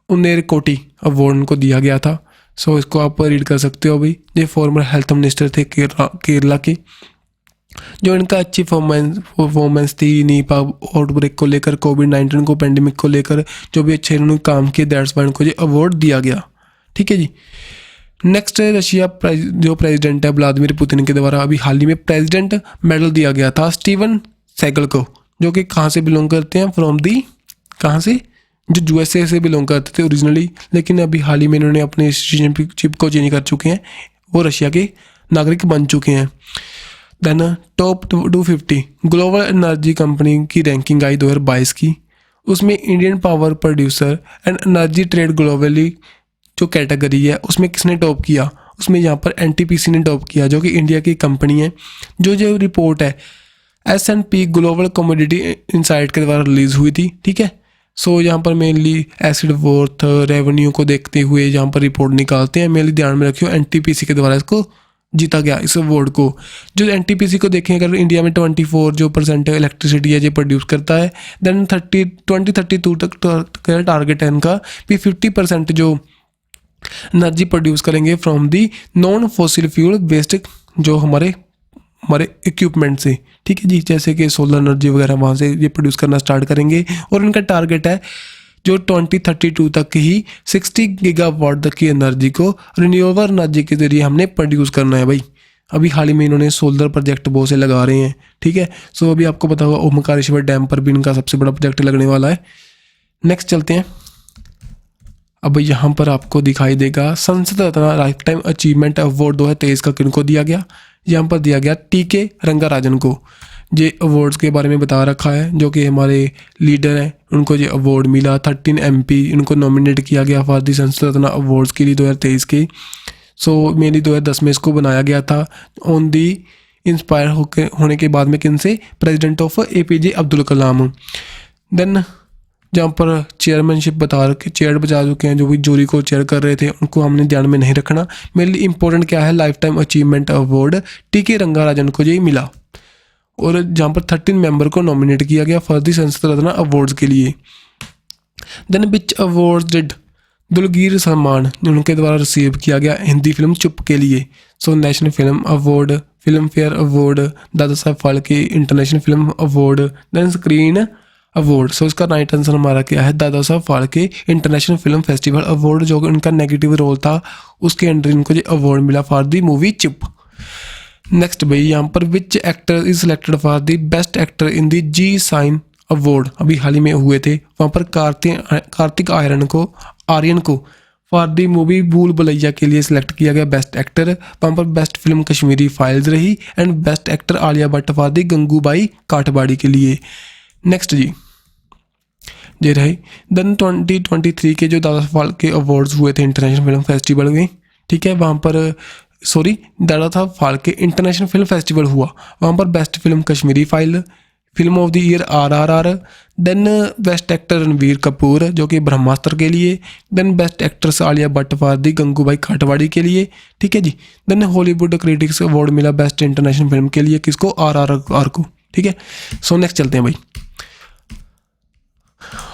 उन्नेर कोटी अवार्ड उनको दिया गया था। सो इसको आप रीड कर सकते हो भाई। ये फॉर्मर हेल्थ मिनिस्टर थे केरला के, जो इनका अच्छी परफॉर्मेंस थी नीपा आउटब्रेक को लेकर, कोविड-19 को, पेंडेमिक को लेकर, जो भी अच्छे इन्होंने काम किए, दैट्स वाई इनको ये अवार्ड दिया गया, ठीक है जी। नेक्स्ट रशिया जो प्रेसिडेंट है व्लादिमीर पुतिन के द्वारा अभी हाल ही में प्रेसिडेंट मेडल दिया गया था स्टीवन सेगल को, जो कि कहाँ से बिलोंग करते हैं, फ्रॉम दी, कहाँ से, जो USA से बिलोंग करते थे ओरिजिनली, लेकिन अभी हाल ही में इन्होंने अपने सिटीजनशिप को चेंज कर चुके हैं, वो रशिया के नागरिक बन चुके हैं। Then top 250 global energy company की रैंकिंग आई 2022 की, उसमें Indian power producer and energy trade globally जो कैटेगरी है, उसमें किसने टॉप किया, उसमें यहाँ पर NTPC ने टॉप किया, जो कि इंडिया की कंपनी है। जो रिपोर्ट है S&P ग्लोबल कमोडिटी इंसाइट के द्वारा रिलीज हुई थी, ठीक है। सो यहाँ पर मेनली एसिड वर्थ रेवेन्यू को देखते हुए यहाँ पर रिपोर्ट निकालते हैं, मेनली ध्यान में रखियो NTPC के द्वारा इसको जीता गया, इस अवार्ड को। जो NTPC को देखें, अगर इंडिया में 24% इलेक्ट्रिसिटी है ये प्रोड्यूस करता है, देन 2032 तक टारगेट है इनका भी 50% जो एनर्जी प्रोड्यूस करेंगे from the non fossil fuel waste, जो हमारे इक्विपमेंट से, ठीक है जी, जैसे कि सोलर एनर्जी वगैरह, वहाँ से ये प्रोड्यूस करना स्टार्ट करेंगे। और इनका टारगेट है जो 2032 तक ही 60 गीगावाट तक की एनर्जी को रिन्यूएबल एनर्जी के जरिए हमने प्रोड्यूस करना है भाई। अभी हाल ही में इन्होंने सोलर प्रोजेक्ट बहुत से लगा रहे हैं, ठीक है। सो अभी आपको पता होगा ओमकारेश्वर डैम पर भी इनका सबसे बड़ा प्रोजेक्ट लगने वाला है। नेक्स्ट चलते हैं, अब यहाँ पर आपको दिखाई देगा संसद रत्न लाइफ टाइम अचीवमेंट अवार्ड 2023 का किनको दिया गया, यहाँ पर दिया गया TK रंगाराजन को। ये अवार्ड्स के बारे में बता रखा है, जो कि हमारे लीडर हैं, उनको ये अवार्ड मिला। 13 MP इनको नॉमिनेट किया गया फॉर दी संसद रत्न अवार्ड्स के लिए 2023 के। सो मेनली 2010 में इसको बनाया गया था, ऑन दी इंस्पायर होने के बाद में किनसे, president of APJ Abdul Kalam. Then जहाँ पर चेयरमैनशिप चेयर बचा चुके हैं, जो भी जूरी को चेयर कर रहे थे, उनको हमने ध्यान में नहीं रखना। मेनली इंपॉर्टेंट क्या है, life time achievement award TK Rangarajan को ये मिला। और जहाँ पर 13 मेंबर को नॉमिनेट किया गया फॉर दी संसद रत्न अवार्ड्स के लिए। Then which awards did Dulquer Salmaan उनके द्वारा रिसीव किया गया हिंदी फिल्म चुप के लिए। So national film award, Filmfare award, Dada Saheb Phalke international film award, then screen award. So इसका राइट आंसर हमारा क्या है, Dada Saheb Phalke international film festival award, जो उनका नेगेटिव रोल था उसके अंडर इनको जो अवार्ड मिला for the movie Chup. Next भाई यहाँ पर which actor is selected for the best actor in the Zee Cine award, अभी हाल ही में हुए थे। वहाँ पर कार्तिक आर्यन को फॉर दी मूवी भूल भुलैया के लिए सिलेक्ट किया गया बेस्ट एक्टर। वहाँ पर बेस्ट फिल्म कश्मीरी फाइल्स रही, and best actor Alia Bhatt for the Gangubai Kathiawadi के लिए। नेक्स्ट जी ये रहे। देन 2023 के जो दादा फाल्के अवार्ड्स हुए थे इंटरनेशनल फिल्म फेस्टिवल में, ठीक है, वहाँ पर दादा Saheb Phalke international film festival हुआ, वहाँ पर best film Kashmiri file, film of the year RRR, then best actor Ranbir Kapoor जो कि ब्रह्मास्त्र के लिए, then best actress Alia Bhatt for the Gangubai Kathiawadi के लिए, ठीक है जी। देन हॉलीवुड क्रिटिक्स अवार्ड मिला बेस्ट इंटरनेशनल फिल्म के लिए, किसको, RRR को, ठीक है। सो नेक्स्ट चलते हैं भाई,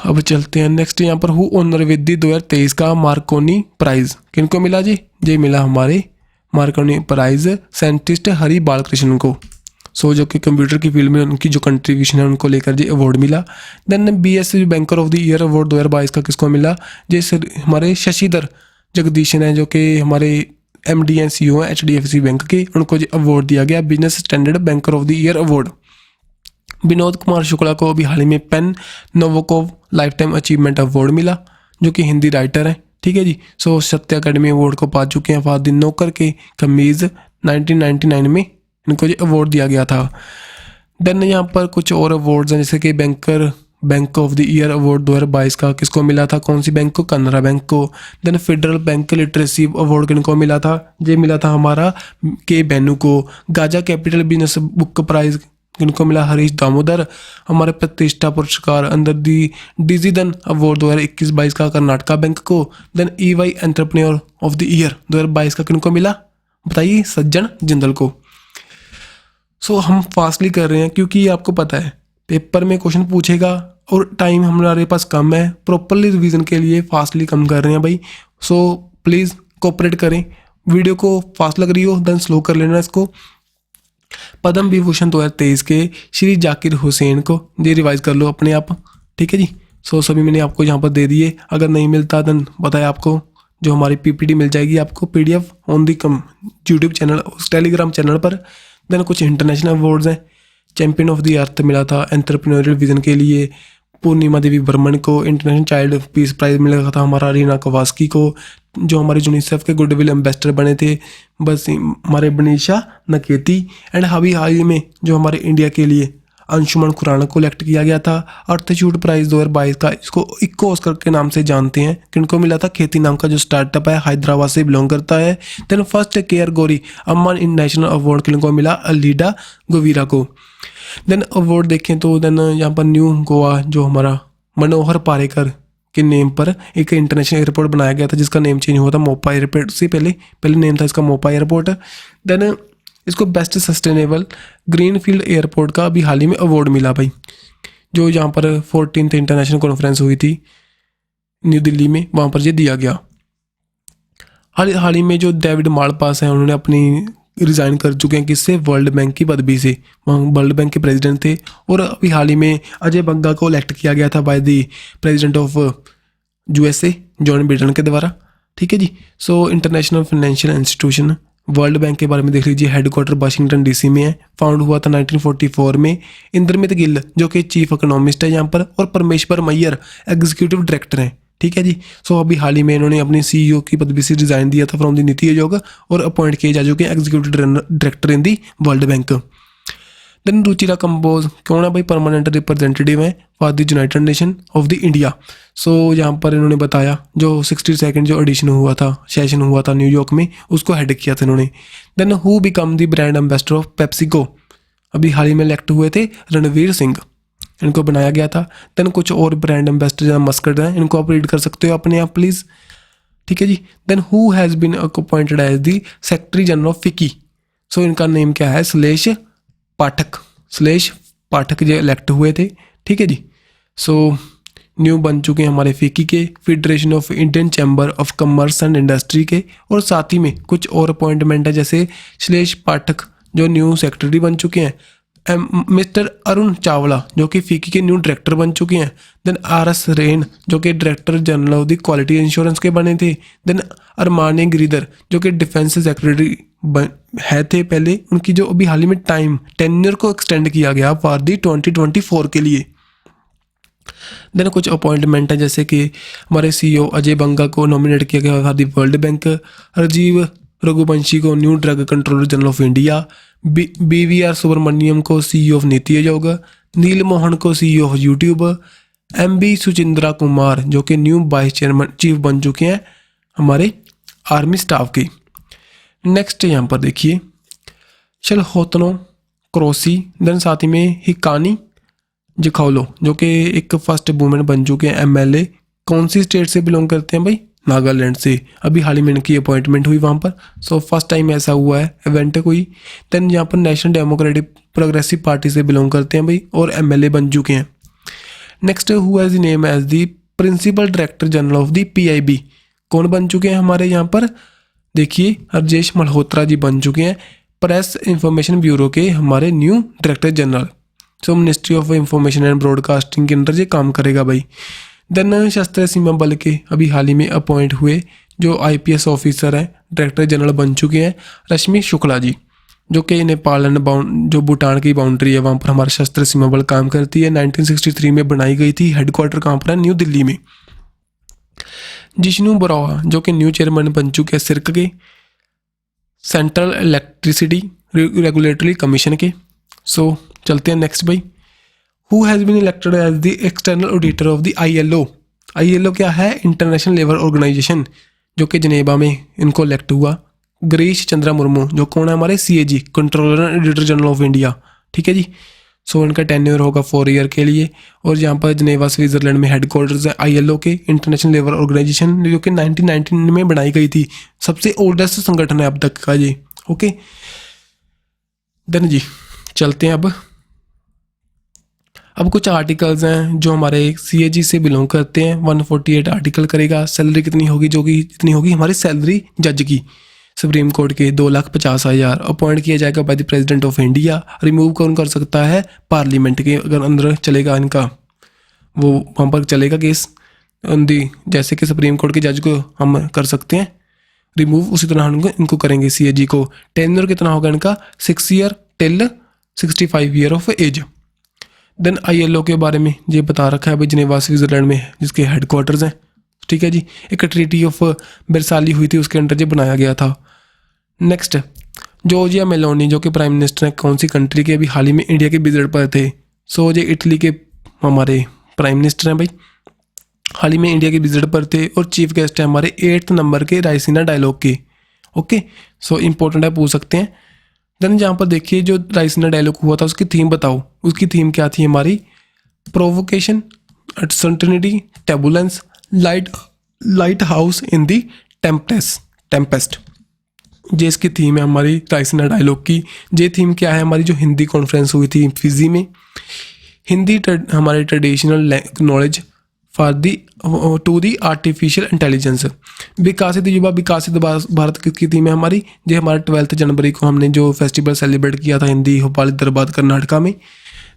अब चलते हैं नेक्स्ट यहाँ पर। हु ऑनर विद दी 2023 का मार्कोनी प्राइज, किनको मिला जी, ये मिला हमारे Marconi prize scientist Hari Balakrishnan को। सो जो कि कंप्यूटर की फील्ड में उनकी जो कंट्रीब्यूशन है उनको लेकर जी अवार्ड मिला। Then BS banker of the year award 2022 का किसको मिला, जैसे हमारे शशिधर जगदीशन है जो कि हमारे MD एंड CEO हैं HDFC बैंक के, उनको जी अवार्ड दिया गया business standard banker of the year award. Vinod Kumar Shukla को अभी हाल ही में PEN Nabokov lifetime achievement award मिला, जो कि हिंदी राइटर हैं, ठीक है जी। सो सत्य अकेडमी अवार्ड को पा चुके हैं फादिन नौकर के कमीज़ 1999 में इनको जी अवार्ड दिया गया था। देन यहाँ पर कुछ और अवार्ड्स हैं, जैसे कि bank of the year award 2022 का किसको मिला था, कौन सी बैंक को, कनारा बैंक को। Then federal bank literacy award किनको मिला था, ये मिला था हमारा के बेनू को। Gaja capital business book prize किनको मिला, हरीश दामोदर। हमारे प्रतिष्ठा पुरस्कार अंदर दी डिजिधन अवार्ड 2021-22 का कर्नाटका बैंक को। Then EY entrepreneur of the year 2022 का किनको मिला, बताइए, सज्जन जिंदल को। सो हम फास्टली कर रहे हैं क्योंकि आपको पता है पेपर में क्वेश्चन पूछेगा और टाइम हमारे पास कम है, प्रॉपरली रिवीजन के लिए फास्टली कम कर रहे हैं भाई। सो प्लीज़ कोऑपरेट करें, वीडियो को फास्ट लग रही हो देन स्लो कर लेना इसको। पद्म विभूषण 2023 के श्री जाकिर हुसैन को ये रिवाइज कर लो अपने आप, ठीक है जी। सो सभी मैंने आपको यहाँ पर दे दिए, अगर नहीं मिलता देन बताया आपको जो हमारी PPT मिल जाएगी आपको PDF on the YouTube channel, उस टेलीग्राम चैनल पर। देन कुछ इंटरनेशनल अवार्ड्स हैं, चैंपियन ऑफ द अर्थ मिला था एंटरप्रेन्योरियल विजन के लिए पूर्णिमा देवी बर्मन को। इंटरनेशनल चाइल्ड पीस प्राइज मिला था हमारा रीना कवास्की को, जो हमारे यूनिसेफ के गुडविल एम्बेसडर बने थे बस हमारे बनीशा नकेती। एंड हाल ही में जो हमारे इंडिया के लिए अंशुमन खुराना को इलेक्ट किया गया था। अर्थचूट प्राइज 2022 का, इसको इक्को ऑस्कर के नाम से जानते हैं, किनको मिला था, खेती नाम का जो स्टार्टअप है हैदराबाद से बिलोंग करता है। देन फर्स्ट केयर गोरी अम्मान इंटरनेशनल अवार्ड किनको मिला, अलीडा गोवीरा को। देन अवार्ड देखें तो देन यहाँ पर न्यू गोवा जो हमारा मनोहर पारेकर के नेम पर एक इंटरनेशनल एयरपोर्ट बनाया गया था जिसका नेम चेंज हुआ था मोपा एयरपोर्ट से, पहले नेम था इसका मोपा एयरपोर्ट। देन इसको बेस्ट सस्टेनेबल ग्रीनफील्ड एयरपोर्ट का अभी हाल ही में अवार्ड मिला भाई, जो यहाँ पर 14th इंटरनेशनल कॉन्फ्रेंस हुई थी न्यू दिल्ली में, वहाँ पर ये दिया गया। हाल ही में जो डेविड मालपास हैं उन्होंने अपनी रिज़ाइन कर चुके हैं किससे, वर्ल्ड बैंक की पदवी से, वहाँ वर्ल्ड बैंक के प्रेसिडेंट थे। और अभी हाल ही में अजय बंगा को इलेक्ट किया गया था by the president of USA John Biden के द्वारा, ठीक है जी। So international financial institution world bank के बारे में देख लीजिए, हेडक्वार्टर वाशिंगटन DC में है, फाउंड हुआ था 1944 में। इंद्रमित गिल जो कि चीफ इकोनॉमिस्ट है यहाँ पर, और परमेश्वर मैयर एग्जीक्यूटिव डायरेक्टर हैं, ठीक है जी। सो अभी हाल ही में इन्होंने अपनी CEO की पदवी से रिजाइन दिया था फ्रॉम द नीति आयोग और अपॉइंट किए जा चुके हैं executive director in the world bank. Then Ruchira Kamboj कौन है भाई, परमानेंट रिप्रेजेंटेटिव है for the United nation of the India. So यहाँ पर इन्होंने बताया जो 62nd जो एडिशन हुआ था, सेशन हुआ था न्यूयॉर्क में, उसको हेड किया था इन्होंने। Then who become the brand ambassador of PepsiCo, अभी हाल ही में इलेक्ट हुए थे रणवीर सिंह, इनको बनाया गया था। देन कुछ और ब्रांड एम्बेसडर मस्कट हैं, इनको आप रीड कर सकते हो अपने आप प्लीज़, ठीक है जी। Then who has been appointed as the secretary general of FICCI, so इनका नेम क्या है, स्लेश पाठक जो इलेक्ट हुए थे, ठीक है जी। सो न्यू बन चुके हैं हमारे फिकी के, federation of Indian chamber of commerce and industry के, और साथ ही में कुछ और अपॉइंटमेंट है जैसे श्लेष पाठक जो न्यू सेक्रेटरी बन चुके हैं, मिस्टर अरुण चावला जो कि फिकी के न्यू डायरेक्टर बन चुके हैं। देन RS रेन जो कि director general of the quality insurance के बने थे। देन अरमानी गिरीधर जो कि डिफेंस सेक्रेटरी है थे पहले, उनकी जो अभी हाल ही में टेन्योर को एक्सटेंड किया गया फॉर दी 2024 के लिए। देन कुछ अपॉइंटमेंट है जैसे कि हमारे CEO अजय बंगा को नॉमिनेट किया गया for the world bank, Rajeev Raghuvanshi को new drug controller general of India, BVR Subrahmanyam को CEO ऑफ नीति आयोग, नील मोहन को CEO of YouTube, MB Suchindra Kumar जो कि न्यू वाइस चेयरमैन चीफ बन चुके हैं हमारे आर्मी स्टाफ के। नेक्स्ट यहाँ पर देखिए शलहोत्नो क्रोसी, देन साथ ही में हिकानी जखौलो जो कि एक फर्स्ट वुमेन बन चुके हैं एमएलए, कौन सी स्टेट से बिलोंग करते हैं भाई? नागालैंड से। अभी हाल ही में इनकी अपॉइंटमेंट हुई वहाँ पर। सो फर्स्ट टाइम ऐसा हुआ है इवेंट कोई। देन यहाँ पर नेशनल डेमोक्रेटिक प्रोग्रेसिव पार्टी से बिलोंग करते हैं भाई और एमएलए बन चुके हैं। Next who has the name as the principal director general of the PIB, कौन बन चुके हैं हमारे यहाँ पर? देखिए राजेश मल्होत्रा जी बन चुके हैं प्रेस इंफॉर्मेशन ब्यूरो के हमारे new director general. So ministry of information and broadcasting के अंदर ये काम करेगा भाई। देन सशस्त्र सीमा बल के अभी हाल ही में अपॉइंट हुए जो आईपीएस ऑफिसर हैं, डायरेक्टर जनरल बन चुके हैं रश्मि शुक्ला जी, जो कि नेपाल एंड जो भूटान की बाउंड्री है वहाँ पर हमारा सशस्त्र सीमा बल काम करती है। 1963 में बनाई गई थी। हेडक्वार्टर कहाँ पर है? न्यू दिल्ली में। जिष्णु बरोहा जो कि न्यू चेयरमैन बन चुके हैं सिर्क के, सेंट्रल इलेक्ट्रिसिटी रेगुलेटरी कमीशन के। सो चलते हैं नेक्स्ट भाई। Who has been elected as the external auditor of the ILO. ILO क्या है? इंटरनेशनल लेबर ऑर्गेनाइजेशन, जो कि जनेवा में इनको इलेक्ट हुआ। गिरीश चंद्रा मुर्मू जो कौन है हमारे CAG, controller and auditor general of India. ठीक है जी। सो इनका टेन्योर होगा 4 ईयर के लिए। और यहाँ पर जनेवा स्विट्जरलैंड में हेडक्वार्टर्स है आईएलओ के, इंटरनेशनल लेबर ऑर्गेनाइजेशन, जो कि 1919 में बनाई गई थी। सबसे ओल्डेस्ट संगठन है अब तक का जी। ओके देन जी चलते हैं अब कुछ आर्टिकल्स हैं जो हमारे सीएजी से बिलोंग करते हैं। 148 आर्टिकल करेगा। सैलरी कितनी होगी? जो कि जितनी होगी हमारी सैलरी जज की सुप्रीम कोर्ट के 2,50,000। अपॉइंट किया जाएगा bye the president of India. Remove कौन कर सकता है? पार्लियामेंट के अगर अंदर चलेगा इनका, वो वहाँ पर चलेगा केस जैसे कि सुप्रीम कोर्ट के जज को हम कर सकते हैं रिमूव, उसी तरह हम इनको करेंगे सीएजी को। टेन्योर कितना होगा इनका? 6 year till 65 year of age. Then ILO के बारे में ये बता रखा है भाई, जनेवा स्विट्जरलैंड में जिसके हेडक्वार्टर्स हैं। ठीक है जी। एक ट्रीटी ऑफ वर्साइली हुई थी, उसके अंडर ये बनाया गया था। नेक्स्ट जॉर्जिया मेलोनी जो कि प्राइम मिनिस्टर हैं कौन सी कंट्री के? अभी हाल ही में इंडिया के विजिट पर थे। सो ये इटली के हमारे प्राइम मिनिस्टर हैं भाई, हाल ही में इंडिया के विजिट पर थे। और चीफ गेस्ट है हमारे 8th नंबर के रायसीना डायलॉग के। ओके सो इंपॉर्टेंट है, पूछ सकते हैं। देन जहाँ पर देखिए जो रायसीना डायलॉग हुआ था उसकी थीम बताओ। उसकी थीम क्या थी हमारी? Provocation, uncertainty, turbulence, light house in the Tempest. ये इसकी थीम है हमारी रायसीना डायलॉग की। ये थीम क्या है हमारी? जो हिंदी कॉन्फ्रेंस हुई थी फिजी में, हिंदी हमारे traditional knowledge for the to the artificial intelligence. विकासित युवा विकासित भारत की थीम है हमारी। ये हमारा 12 जनवरी को हमने जो फेस्टिवल सेलिब्रेट किया था हिंदी भोपाल दरबार कर्नाटका में।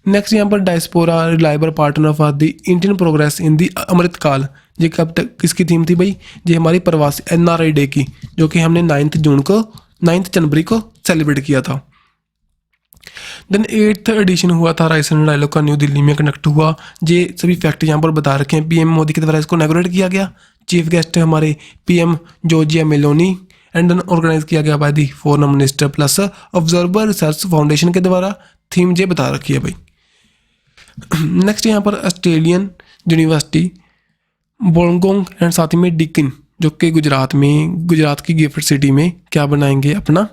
नेक्स्ट यहाँ पर diaspora reliable partner for the Indian progress in the Amritkaal. ये कब तक किसकी थीम थी भाई? ये हमारी प्रवासी एनआरआई डे की, जो कि हमने 9 जनवरी को सेलिब्रेट किया था। देन 8th एडिशन हुआ था रायसीना डायलॉग का, न्यू दिल्ली में कंडक्ट हुआ। ये सभी फैक्ट यहाँ पर बता रखे हैं। पीएम मोदी के द्वारा इसको इनॉग्रेट किया गया। चीफ गेस्ट है हमारे PM Giorgia Meloni and then organise किया गया by the foreign minister plus observer research foundation के द्वारा। थीम ये बता रखी है भाई। नेक्स्ट यहाँ पर ऑस्ट्रेलियन यूनिवर्सिटी बोलंगोंग एंड साथ ही में डिकिन जो कि गुजरात की गिफ्ट सिटी में क्या बनाएंगे? अपना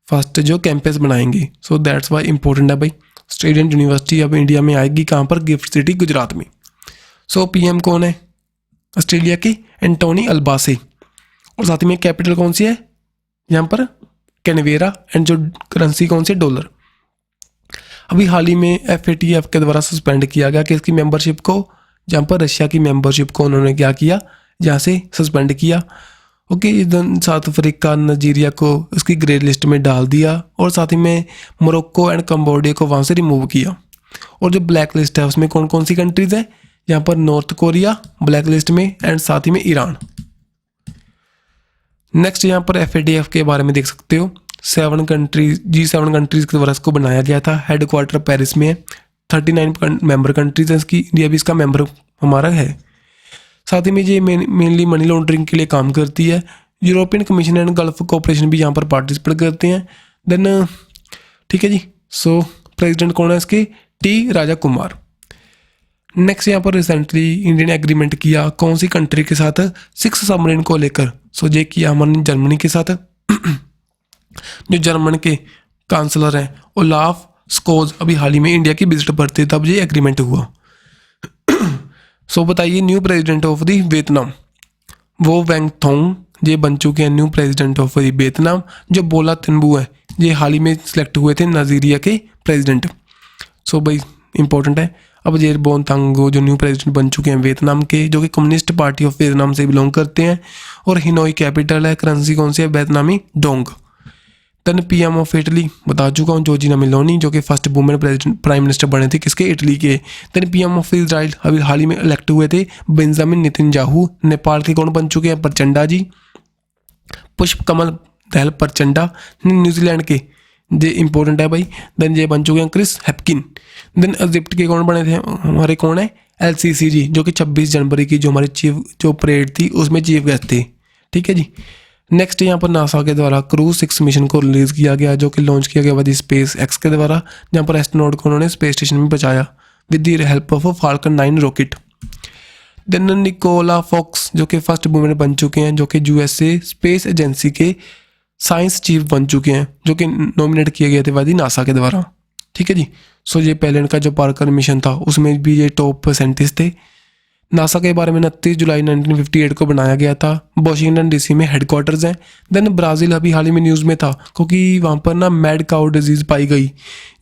फर्स्ट जो कैंपस बनाएंगे। सो दैट्स वाई इंपॉर्टेंट है भाई। ऑस्ट्रेलियन यूनिवर्सिटी अब इंडिया में आएगी कहाँ पर? गिफ्ट सिटी गुजरात में। सो पीएम कौन है ऑस्ट्रेलिया की? एंटोनी अल्बासे। और साथ ही में कैपिटल कौन सी है यहाँ पर? कैनवेरा। एंड जो करेंसी कौन सी? डॉलर। अभी हाल ही में FATF के द्वारा सस्पेंड किया गया कि इसकी मेंबरशिप को, जहाँ पर रशिया की मेंबरशिप को उन्होंने क्या किया? यहाँ से सस्पेंड किया। ओके साउथ अफ्रीका नाइजीरिया को इसकी ग्रे लिस्ट में डाल दिया और साथ ही में मोरक्को एंड कंबोडिया को वहाँ से रिमूव किया। और जो ब्लैक लिस्ट है उसमें कौन कौन सी कंट्रीज़ हैं? यहाँ पर नॉर्थ कोरिया ब्लैक लिस्ट में एंड साथ ही में ईरान। नेक्स्ट यहाँ पर FATF के बारे में देख सकते हो। 7 कंट्रीज G7 कंट्रीज़ के द्वारा इसको बनाया गया था। हेडक्वार्टर पेरिस में है। 39 मेंबर कंट्रीज हैं इसकी। इंडिया भी इसका मेंबर हमारा है। साथ ही में ये मेनली मनी लॉन्ड्रिंग के लिए काम करती है। European commission and gulf cooperation भी यहाँ पर पार्टिसिपेट करते हैं। देन ठीक है जी। सो प्रेसिडेंट कौन है इसके? T राजा कुमार। नेक्स्ट यहाँ पर रिसेंटली इंडियन एग्रीमेंट किया कौन सी कंट्री के साथ? 6 सबमरीन को लेकर। सो ये किया हमने जर्मनी के साथ। जो जर्मन के कांसलर हैं ओलाफ स्कोज अभी हाल ही में इंडिया की विजिट पर थे, तब ये एग्रीमेंट हुआ। सो बताइए new president of the Vietnam, वो वैंग थोंग ये बन चुके हैं new president of the Vietnam. जो बोला तिनबू है ये हाल ही में सिलेक्ट हुए थे नाइजीरिया के प्रेसिडेंट। सो भाई इंपॉर्टेंट है। अब ये बोन तांगो जो न्यू प्रेसिडेंट बन चुके हैं वियतनाम के, जो कि कम्युनिस्ट पार्टी ऑफ वियतनाम से बिलोंग करते हैं। और हिनोई कैपिटल है, करेंसी कौन सी है, Vietnamese dong. Then PM of Italy बता चुका हूँ जॉर्जिया मेलोनी, जो कि first women president prime minister बने थे किसके, इटली के। देन पीएम ऑफ इजराइल अभी हाल ही में इलेक्ट हुए थे बेंजामिन नेतन्याहू। नेपाल के कौन बन चुके हैं, प्रचंडा जी, पुष्प कमल दहल प्रचंडा। न्यूजीलैंड के ये इंपॉर्टेंट है भाई, देन ये बन चुके हैं क्रिस हैप्किन। देन इजिप्ट के कौन बने थे हमारे, कौन है, एलसीसी जी, जो कि 26 जनवरी की जो हमारी चीफ जो परेड थी उसमें चीफ गेस्ट थे। ठीक है जी। नेक्स्ट यहाँ पर नासा के द्वारा क्रूज 6 मिशन को रिलीज किया गया, जो कि लॉन्च किया गया स्पेस एक्स के द्वारा, जहाँ पर एस्ट्रोनॉट को उन्होंने स्पेस स्टेशन में पहुंचाया with the help of Falcon 9 rocket. Then Nicola Fox जो कि फर्स्ट वुमेन बन चुके हैं, जो कि यूएसए स्पेस एजेंसी के साइंस चीफ बन चुके हैं, जो कि नॉमिनेट किए गए थे वादी नासा के द्वारा। ठीक है जी। सो ये पहले इनका जो पार्कर मिशन था उसमें भी ये टॉप साइंटिस्ट थे। नासा के बारे में 29 जुलाई 1958 को बनाया गया था। वॉशिंगटन डीसी में हेडक्वार्टर्स हैं। देन ब्राज़ील अभी हाल ही में न्यूज़ में था, क्योंकि वहाँ पर ना मैड काउ डिजीज़ पाई गई,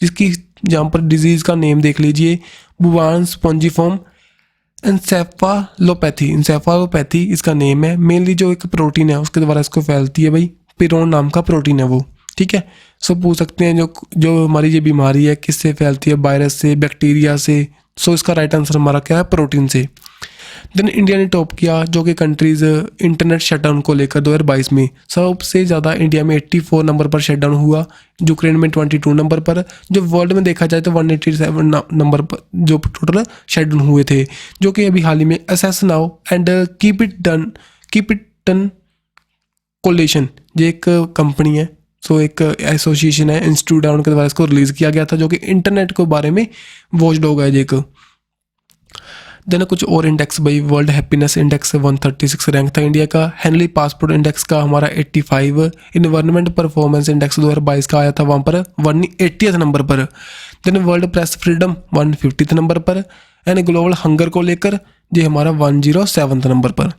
जिसकी जहाँ पर डिजीज़ का नेम देख लीजिए, बुवान स्पॉन्जिफॉर्म इंसेफालोपैथी इसका नेम है। मेनली जो एक प्रोटीन है उसके द्वारा इसको फैलती है भाई, पिरोन नाम का प्रोटीन है वो। ठीक है। सो पूछ सकते हैं जो हमारी ये बीमारी है किससे फैलती है, वायरस से, बैक्टीरिया से। सो इसका राइट आंसर हमारा क्या है, प्रोटीन से। देन इंडिया ने टॉप किया जो कि कंट्रीज इंटरनेट शटडाउन को लेकर 2022 में सबसे ज़्यादा इंडिया में 84 नंबर पर शटडाउन हुआ, यूक्रेन में 22 नंबर पर। जो वर्ल्ड में देखा जाए तो 187 नंबर पर जो टोटल शटडाउन हुए थे, जो कि अभी हाल ही में assess now and keep it done coalition ये एक कंपनी है, सो एक एसोसिएशन है, इंस्टीट्यूट है, उनके द्वारा इसको रिलीज किया गया था, जो कि इंटरनेट के बारे में वॉचडॉग है एक। देन कुछ और इंडेक्स भाई, वर्ल्ड हैप्पीनेस इंडेक्स 136 रैंक था इंडिया का। हेनली पासपोर्ट इंडेक्स का हमारा 85। इन्वायरमेंट परफॉर्मेंस इंडेक्स 2022 का आया था वहाँ पर 180th नंबर पर। Then world press freedom 150th number पर। एंड ग्लोबल हंगर को लेकर ये हमारा 107th नंबर पर।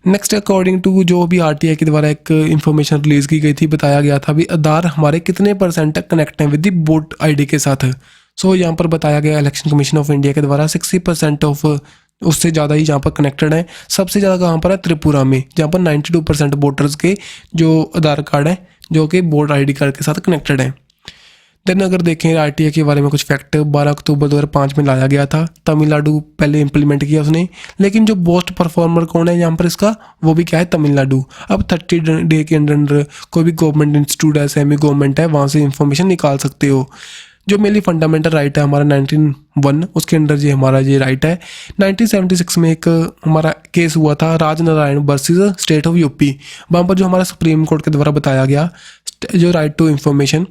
नेक्स्ट अकॉर्डिंग टू जो भी आरटीआई के द्वारा एक इंफॉर्मेशन रिलीज की गई थी, बताया गया था भी आधार हमारे कितने % तक कनेक्ट हैं विद द वोट आईडी के साथ। सो यहाँ पर बताया गया इलेक्शन कमीशन ऑफ इंडिया के द्वारा 60% ऑफ उससे ज़्यादा ही जहाँ पर कनेक्टेड है। सबसे ज़्यादा कहाँ पर है, त्रिपुरा में, जहाँ पर 92% वोटर्स के जो आधार कार्ड है जो कि वोट आईडी कार्ड के साथ कनेक्टेड है। देन अगर देखें आरटीआई के बारे में कुछ फैक्ट, 12 अक्टूबर 2005 में लाया गया था। तमिलनाडु पहले इंप्लीमेंट किया उसने, लेकिन जो बेस्ट परफॉर्मर कौन है यहाँ पर इसका, वो भी क्या है, तमिलनाडु। अब 30 डे के अंदर कोई भी गवर्नमेंट इंस्टीट्यूट है, सेमी गवर्नमेंट है, वहाँ से इंफॉर्मेशन निकाल सकते हो। जो मेनली फंडामेंटल राइट है हमारा 1901, उसके अंदर ये हमारा ये राइट है। 1976 में एक हमारा केस हुआ था Rajnarayan versus state of UP. वहाँ पर जो हमारा सुप्रीम कोर्ट के द्वारा बताया गया जो राइट टू इंफॉर्मेशन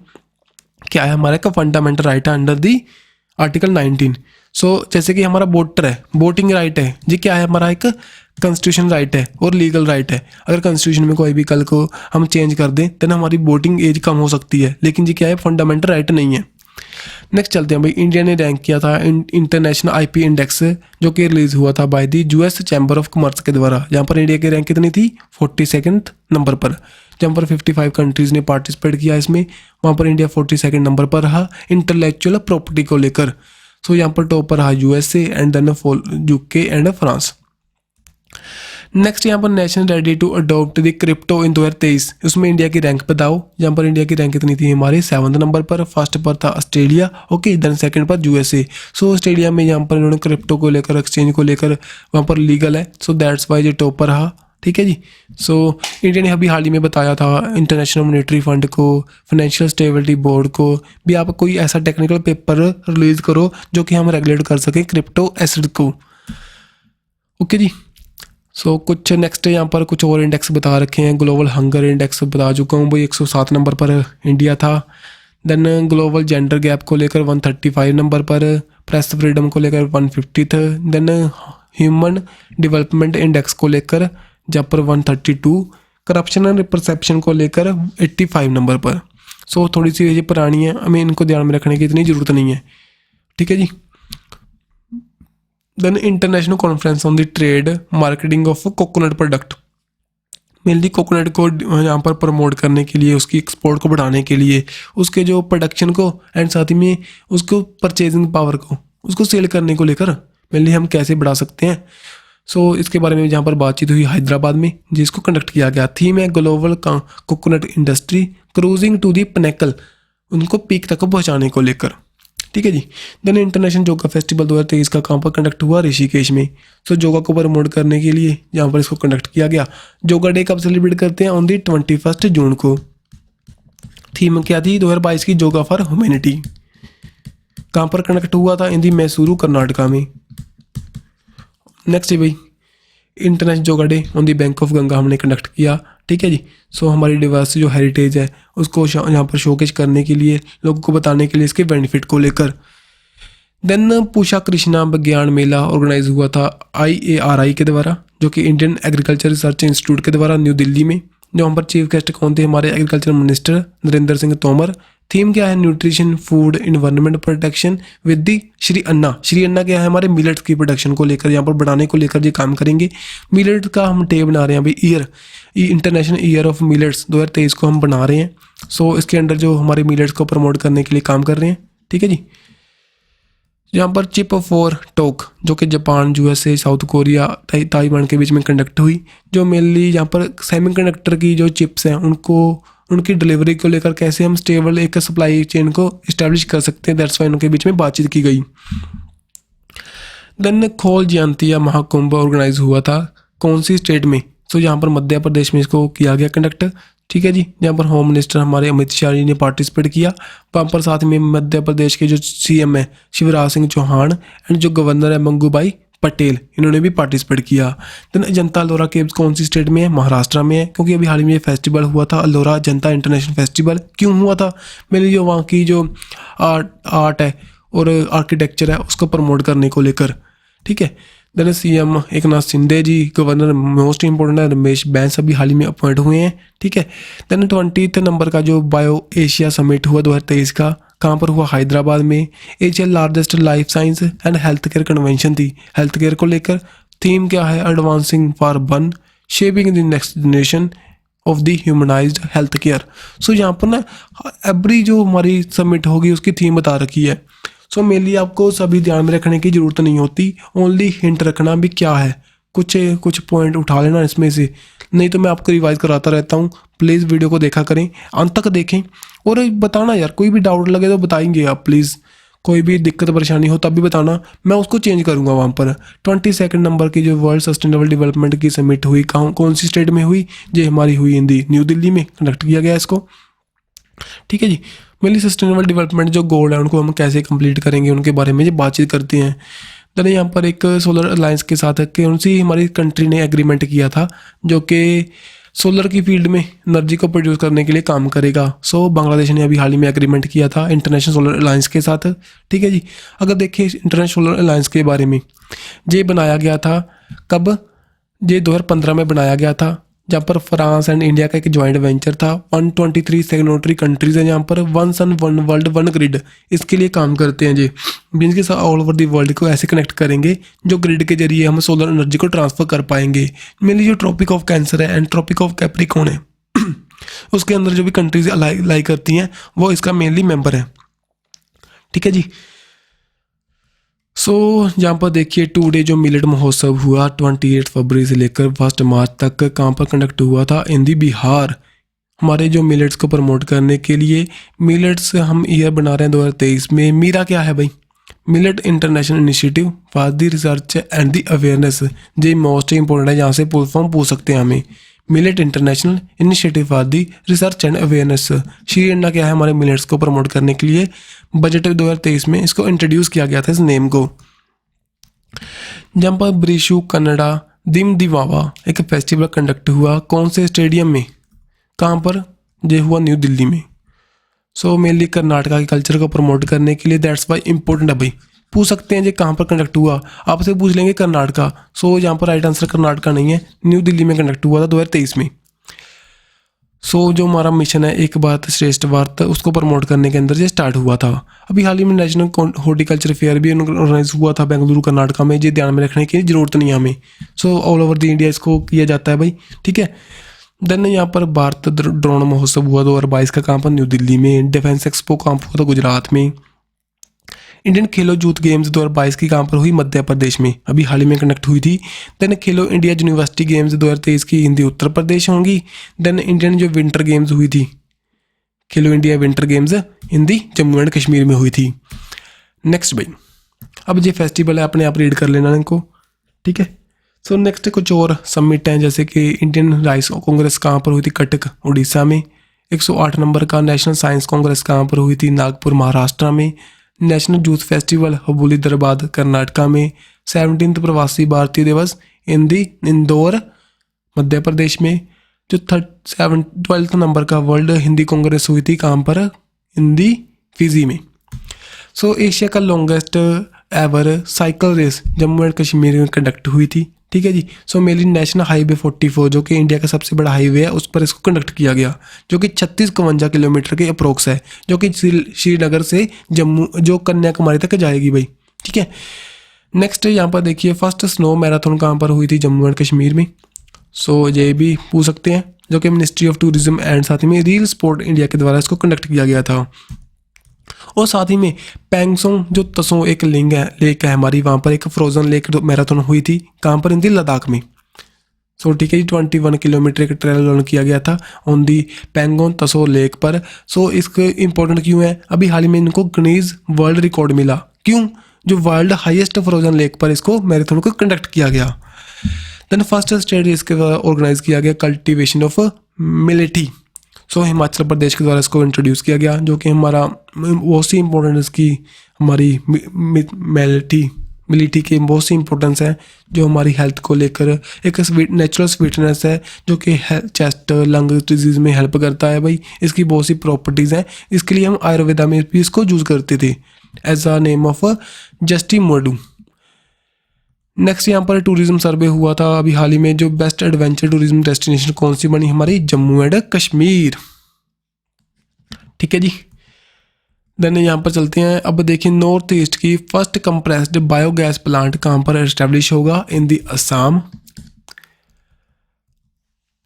क्या है, हमारा का फंडामेंटल राइट है अंडर दी आर्टिकल 19। सो जैसे कि हमारा वोटर है, वोटिंग राइट है, ये क्या है, हमारा एक कॉन्स्टिट्यूशन राइट है और लीगल राइट है। अगर कॉन्स्टिट्यूशन में कोई भी कल को हम चेंज कर दें तो हमारी वोटिंग एज कम हो सकती है, लेकिन ये क्या है, फंडामेंटल राइट नहीं है। नेक्स्ट चलते हैं भाई, इंडिया ने रैंक किया था इंटरनेशनल आईपी इंडेक्स, जो कि रिलीज हुआ था by the US chamber of commerce के द्वारा। यहाँ पर इंडिया की रैंक कितनी थी, 42nd नंबर पर, जहाँ पर 55 कंट्रीज ने पार्टिसिपेट किया इसमें। वहाँ पर इंडिया 42nd नंबर पर रहा इंटेलेक्चुअल प्रॉपर्टी को लेकर। सो यहाँ पर टॉप पर रहा USA and then UK and France. Next यहाँ पर nation ready to adopt the crypto in 2023, उसमें इंडिया की रैंक बताओ। यहाँ पर इंडिया की रैंक कितनी थी हमारी, 7th नंबर पर। फर्स्ट पर था ऑस्ट्रेलिया, ओके, देन सेकंड पर यूएसए। सो ऑस्ट्रेलिया में यहाँ पर इन्होंने क्रिप्टो को लेकर, एक्सचेंज को लेकर वहाँ पर लीगल है, सो दैट्स वाई ये टॉप पर रहा। ठीक है जी। सो इंडिया ने अभी हाल ही में बताया था इंटरनेशनल मॉनेटरी फंड को, फाइनेंशियल स्टेबिलिटी बोर्ड को भी, आप कोई ऐसा टेक्निकल पेपर रिलीज करो जो कि हम रेगुलेट कर सकें क्रिप्टो एसेट को। ओके जी। सो कुछ नेक्स्ट यहाँ पर कुछ और इंडेक्स बता रखे हैं। ग्लोबल हंगर इंडेक्स बता चुका हूँ भाई, 107 नंबर पर इंडिया था। देन ग्लोबल जेंडर गैप को लेकर 135 नंबर पर, प्रेस फ्रीडम को लेकर 150th। Then human development index को लेकर जहाँ पर 132, करप्शन एंड परसेप्शन को लेकर 85 नंबर पर। सो थोड़ी सी ये पुरानी है, हमें इनको ध्यान में रखने की इतनी ज़रूरत नहीं है, ठीक है जी। Then international conference on the trade marketing of coconut product, mainly coconut को यहाँ पर प्रमोट करने के लिए, उसकी एक्सपोर्ट को बढ़ाने के लिए, उसके जो प्रोडक्शन को एंड साथ ही में उसको परचेजिंग पावर को, उसको सेल करने को लेकर मेनली हम कैसे बढ़ा सकते हैं। सो इसके बारे में जहाँ पर बातचीत हुई हैदराबाद में, जिसको कंडक्ट किया गया। थीम है global coconut industry cruising to the pinnacle, उनको पीक तक पहुँचाने को लेकर, ठीक है जी। देन इंटरनेशनल योगा फेस्टिवल 2023 का कहाँ पर कंडक्ट हुआ, ऋषिकेश में। सो योगा को प्रमोट करने के लिए यहाँ पर इसको कंडक्ट किया गया। योगा डे कब सेलिब्रेट करते हैं, ऑन दी 21 जून को। थीम क्या थी 2022 की, योगा फॉर ह्यूमैनिटी। कहाँ पर कंडक्ट हुआ था, इन दी मैसूरू कर्नाटका में। नेक्स्ट है भाई international yoga day on the bank of Ganga, हमने कंडक्ट किया, ठीक है जी। सो हमारी डिवर्स जो हेरिटेज है उसको यहाँ पर शोकेस करने के लिए, लोगों को बताने के लिए इसके बेनिफिट को लेकर। देन पूषा कृष्णा विज्ञान मेला ऑर्गेनाइज हुआ था IARI के द्वारा, जो कि इंडियन एग्रीकल्चर रिसर्च इंस्टीट्यूट के द्वारा, न्यू दिल्ली में। जो हम पर चीफ गेस्ट कौन थे, हमारे agriculture minister Narendra Singh Tomar. Theme क्या है, nutrition food environment protection with the Shri Anna. Shri Anna क्या है, हमारे मिलेट्स की प्रोडक्शन को लेकर, यहाँ पर बढ़ाने को लेकर ये काम करेंगे। मिलेट का हम डे बना रहे हैं अभी, year international year of millets 2023 को हम बना रहे हैं। सो इसके अंडर जो हमारे मिलेट्स को प्रमोट करने के लिए काम कर रहे हैं, ठीक है जी। यहाँ पर चिप फॉर टॉक, जो कि Japan, USA, south Korea, Taiwan के बीच में कंडक्ट हुई। जो मेनली यहाँ पर सेमीकंडक्टर की जो चिप्स हैं उनको, उनकी डिलीवरी को लेकर कैसे हम स्टेबल एक सप्लाई चेन को इस्टेब्लिश कर सकते हैं, दैट्स वाई उनके बीच में बातचीत की गई। देन खोल जयंती या महाकुंभ ऑर्गेनाइज हुआ था कौन सी स्टेट में, तो यहाँ पर मध्य प्रदेश में इसको किया गया कंडक्ट, ठीक है जी। यहाँ पर होम मिनिस्टर हमारे अमित शाह जी ने पार्टिसिपेट किया। वहाँ पर साथ में मध्य प्रदेश के जो CM है शिवराज सिंह चौहान एंड जो गवर्नर है मंगूभाई पटेल, इन्होंने भी पार्टिसिपेट किया। देन अजंता अलोरा केव्स कौन सी स्टेट में है, महाराष्ट्र में है, क्योंकि अभी हाल ही में ये फेस्टिवल हुआ था अलोरा अजंता इंटरनेशनल फेस्टिवल। क्यों हुआ था, मेरे जो वहाँ की जो आर्ट है और आर्किटेक्चर है उसको प्रमोट करने को लेकर, ठीक है। देन CM एकनाथ शिंदे जी, गवर्नर मोस्ट इंपॉर्टेंट है रमेश बैस, अभी हाल ही में अपॉइंट हुए हैं, ठीक है। देन 20 नंबर का जो बायो एशिया समिट हुआ 2023 का, कहाँ पर हुआ, हैदराबाद में। Asia largest life science and health care convention थी, हेल्थ केयर को लेकर। थीम क्या है, advancing for one shaping the next generation of the humanized health care. So यहाँ पर ना एवरी जो हमारी समिट होगी उसकी थीम बता रखी है। सो मेनली आपको सभी ध्यान में रखने की ज़रूरत नहीं होती, ओनली हिंट रखना भी क्या है, कुछ पॉइंट उठा लेना इसमें से, नहीं तो मैं आपको रिवाइज कराता रहता हूँ। प्लीज़ वीडियो को देखा करें, अंत तक देखें और बताना यार, कोई भी डाउट लगे तो बताएंगे आप प्लीज़, कोई भी दिक्कत परेशानी हो तब भी बताना, मैं उसको चेंज करूँगा वहाँ पर। 22 नंबर की जो वर्ल्ड सस्टेनेबल डेवलपमेंट की समिट हुई, कौन सी स्टेट में हुई, ये हमारी हुई हिंदी न्यू दिल्ली में कंडक्ट किया गया इसको, ठीक है जी। मेनली सस्टेनेबल डेवलपमेंट जो गोल है उनको हम कैसे कंप्लीट करेंगे उनके बारे में ये बातचीत करते हैं। देन यहाँ पर एक सोलर अलायंस के साथ कौन सी हमारी कंट्री ने एग्रीमेंट किया था, जो कि सोलर की फील्ड में एनर्जी को प्रोड्यूस करने के लिए काम करेगा। सो बांग्लादेश ने अभी हाल ही में एग्रीमेंट किया था इंटरनेशनल सोलर अलायंस के साथ, ठीक है जी। अगर देखें इंटरनेशनल सोलर अलायंस के बारे में, ये बनाया गया था कब, ये 2015 में बनाया गया था, जहाँ पर फ्रांस एंड इंडिया का एक ज्वाइंट वेंचर था। 123 सिग्नेटरी कंट्रीज हैं, जहाँ पर one sun one world one grid इसके लिए काम करते हैं जी, मीन्स के साथ ऑल ओवर दी वर्ल्ड को ऐसे कनेक्ट करेंगे जो ग्रिड के जरिए हम सोलर एनर्जी को ट्रांसफर कर पाएंगे। मेनली जो ट्रॉपिक ऑफ कैंसर है एंड ट्रॉपिक ऑफ कैप्रिकॉर्न है उसके अंदर जो भी कंट्रीज लाई करती हैं वो इसका मेनली मेंबर है, ठीक है जी। सो यहाँ पर देखिए टुडे जो मिलेट महोत्सव हुआ 28 फरवरी से लेकर 1 मार्च तक कहाँ पर कंडक्ट हुआ था, इन दी बिहार। हमारे जो मिलेट्स को प्रमोट करने के लिए मिलेट्स हम ईयर बना रहे हैं 2023 में। मीरा क्या है भाई, millet international initiative for the research and the awareness, ये मोस्ट इंपॉर्टेंट है, यहाँ से फुल फॉर्म पूछ सकते हैं हमें। Millet international initiative for the research and awareness, Shri Anna क्या है, हमारे मिलेट्स को प्रमोट करने के लिए बजट 2023 में इसको इंट्रोड्यूस किया गया था इस नेम को। जहाँ पर ब्रिशु कन्नड़ा दिम दिवावा एक फेस्टिवल कंडक्ट हुआ कौन से स्टेडियम में, कहाँ पर, ये हुआ न्यू दिल्ली में। सो मेनली कर्नाटका के कल्चर को प्रमोट करने के लिए, दैट्स वाई इंपॉर्टेंट है भाई, पूछ सकते हैं ये कहाँ पर कंडक्ट हुआ, आपसे पूछ लेंगे कर्नाटका। सो यहाँ पर राइट आंसर कर्नाटका नहीं है, न्यू दिल्ली में कंडक्ट हुआ था 2023 में। सो जो हमारा मिशन है एक भारत श्रेष्ठ भारत उसको प्रमोट करने के अंदर ये स्टार्ट हुआ था। अभी हाल ही में नेशनल हॉर्टिकल्चर फेयर भी ऑर्गेनाइज हुआ था बेंगलुरु कर्नाटका में, ये ध्यान में रखने की ज़रूरत नहीं है हमें। So all over the India इसको किया जाता है भाई, ठीक है। देन यहाँ पर भारत ड्रोन महोत्सव हुआ 2022 का, कहाँ पर, न्यू दिल्ली में। डिफेंस एक्सपो कहाँ पर हुआ था, गुजरात में। इंडियन खेलो यूथ गेम्स 2022 की कहाँ पर हुई, मध्य प्रदेश में, अभी हाल ही में कंडक्ट हुई थी। देन खेलो इंडिया यूनिवर्सिटी गेम्स 2023 की हिंदी उत्तर प्रदेश होंगी। देन इंडियन जो विंटर गेम्स हुई थी, खेलो India winter games Hindi Jammu and Kashmir में हुई थी। नेक्स्ट भाई, अब ये फेस्टिवल है, अपने आप रीड कर लेना इनको, ठीक है। सो नेक्स्ट कुछ और समिट हैं, जैसे कि इंडियन राइस कांग्रेस कहाँ पर हुई थी, कटक उड़ीसा में। 108 नंबर का नेशनल साइंस कांग्रेस कहाँ पर हुई थी, नागपुर महाराष्ट्र में। नेशनल यूथ फेस्टिवल हबूली दरबार कर्नाटका में। 17th प्रवासी भारतीय दिवस इंदौर मध्य प्रदेश में। जो 12th नंबर का वर्ल्ड हिंदी कांग्रेस हुई थी कहाँ पर, हिंदी फिजी में। सो एशिया का longest ever cycle race Jammu and Kashmir में कंडक्ट हुई थी, ठीक है जी। सो मेनली नेशनल हाईवे 44 जो कि इंडिया का सबसे बड़ा हाईवे है उस पर इसको कंडक्ट किया गया, जो कि 36-52 किलोमीटर के अप्रोक्स है, जो कि श्रीनगर से जम्मू जो कन्याकुमारी तक जाएगी भाई, ठीक है। नेक्स्ट यहाँ पर देखिए, फर्स्ट स्नो मैराथन कहाँ पर हुई थी, जम्मू एंड कश्मीर में। सो ये भी पूछ सकते हैं, जो कि मिनिस्ट्री ऑफ टूरिज्म एंड साथ ही में रील स्पोर्ट इंडिया के द्वारा इसको कंडक्ट किया गया था। और साथ ही में पैंगसोंग जो तसो एक लेक है हमारी, वहाँ पर एक फ्रोजन लेक मैराथन हुई थी, कहाँ पर, इन दी लद्दाख में। सो ठीक है जी, 21 किलोमीटर एक ट्रेल रन किया गया था ऑन दी पैंगोंग तसो लेक पर। सो इसके इम्पोर्टेंट क्यों है, अभी हाल ही में इनको गिनीज वर्ल्ड रिकॉर्ड मिला, क्यों, जो वर्ल्ड हाईएस्ट फ्रोजन लेक पर इसको मैराथन को कंडक्ट किया गया। देन फर्स्ट स्टेट इसके द्वारा ऑर्गेनाइज किया गया कल्टिवेशन ऑफ मिलेटी। सो हिमाचल प्रदेश के द्वारा इसको इंट्रोड्यूस किया गया, जो कि हमारा बहुत सी इंपॉर्टेंट इसकी हमारी मिलिटी की बहुत सी इंपॉर्टेंस है, जो हमारी हेल्थ को लेकर एक नेचुरल स्वीटनेस है, जो कि चेस्ट लंग डिजीज में हेल्प करता है भाई। इसकी बहुत सी प्रॉपर्टीज़ हैं, इसके लिए हम आयुर्वेदा में भी इसको यूज़ करते थे एज अ नेम ऑफ जस्टी मोडू। नेक्स्ट यहाँ पर टूरिज्म सर्वे हुआ था अभी हाल ही में, जो बेस्ट एडवेंचर टूरिज्म डेस्टिनेशन कौन सी बनी, हमारी जम्मू एंड कश्मीर, ठीक है जी। देन यहाँ पर चलते हैं, अब देखिए नॉर्थ ईस्ट की फर्स्ट कंप्रेस्ड बायोगैस प्लांट कहाँ पर एस्टेब्लिश होगा, इन दी असम।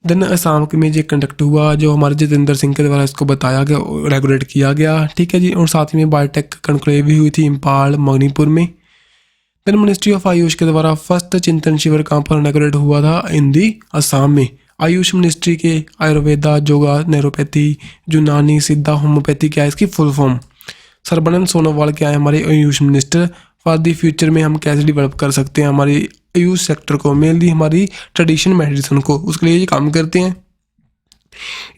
देन असम में ये कंडक्ट हुआ, जो हमारे जितेंद्र सिंह के द्वारा इसको बताया गया, रेगुलेट किया गया, ठीक है जी। और साथ ही में बायोटेक कॉन्क्लेव भी हुई थी इम्फाल मणिपुर में। देन मिनिस्ट्री ऑफ आयुष के द्वारा फर्स्ट चिंतन शिविर कहाँ पर इनॉग्रेट हुआ था, इन दी असम में। आयुष मिनिस्ट्री के आयुर्वेदा, योगा, नेरोपैथी, यूनानी, सिद्धा, होम्योपैथी क्या है इसकी फुल फॉर्म। सर्बानंद सोनोवाल क्या है हमारे Ayush minister. For the future में हम कैसे डेवलप कर सकते हैं हमारी आयुष सेक्टर को, मेनली हमारी ट्रेडिशनल मेडिसिन को, उसके लिए ये काम करते हैं।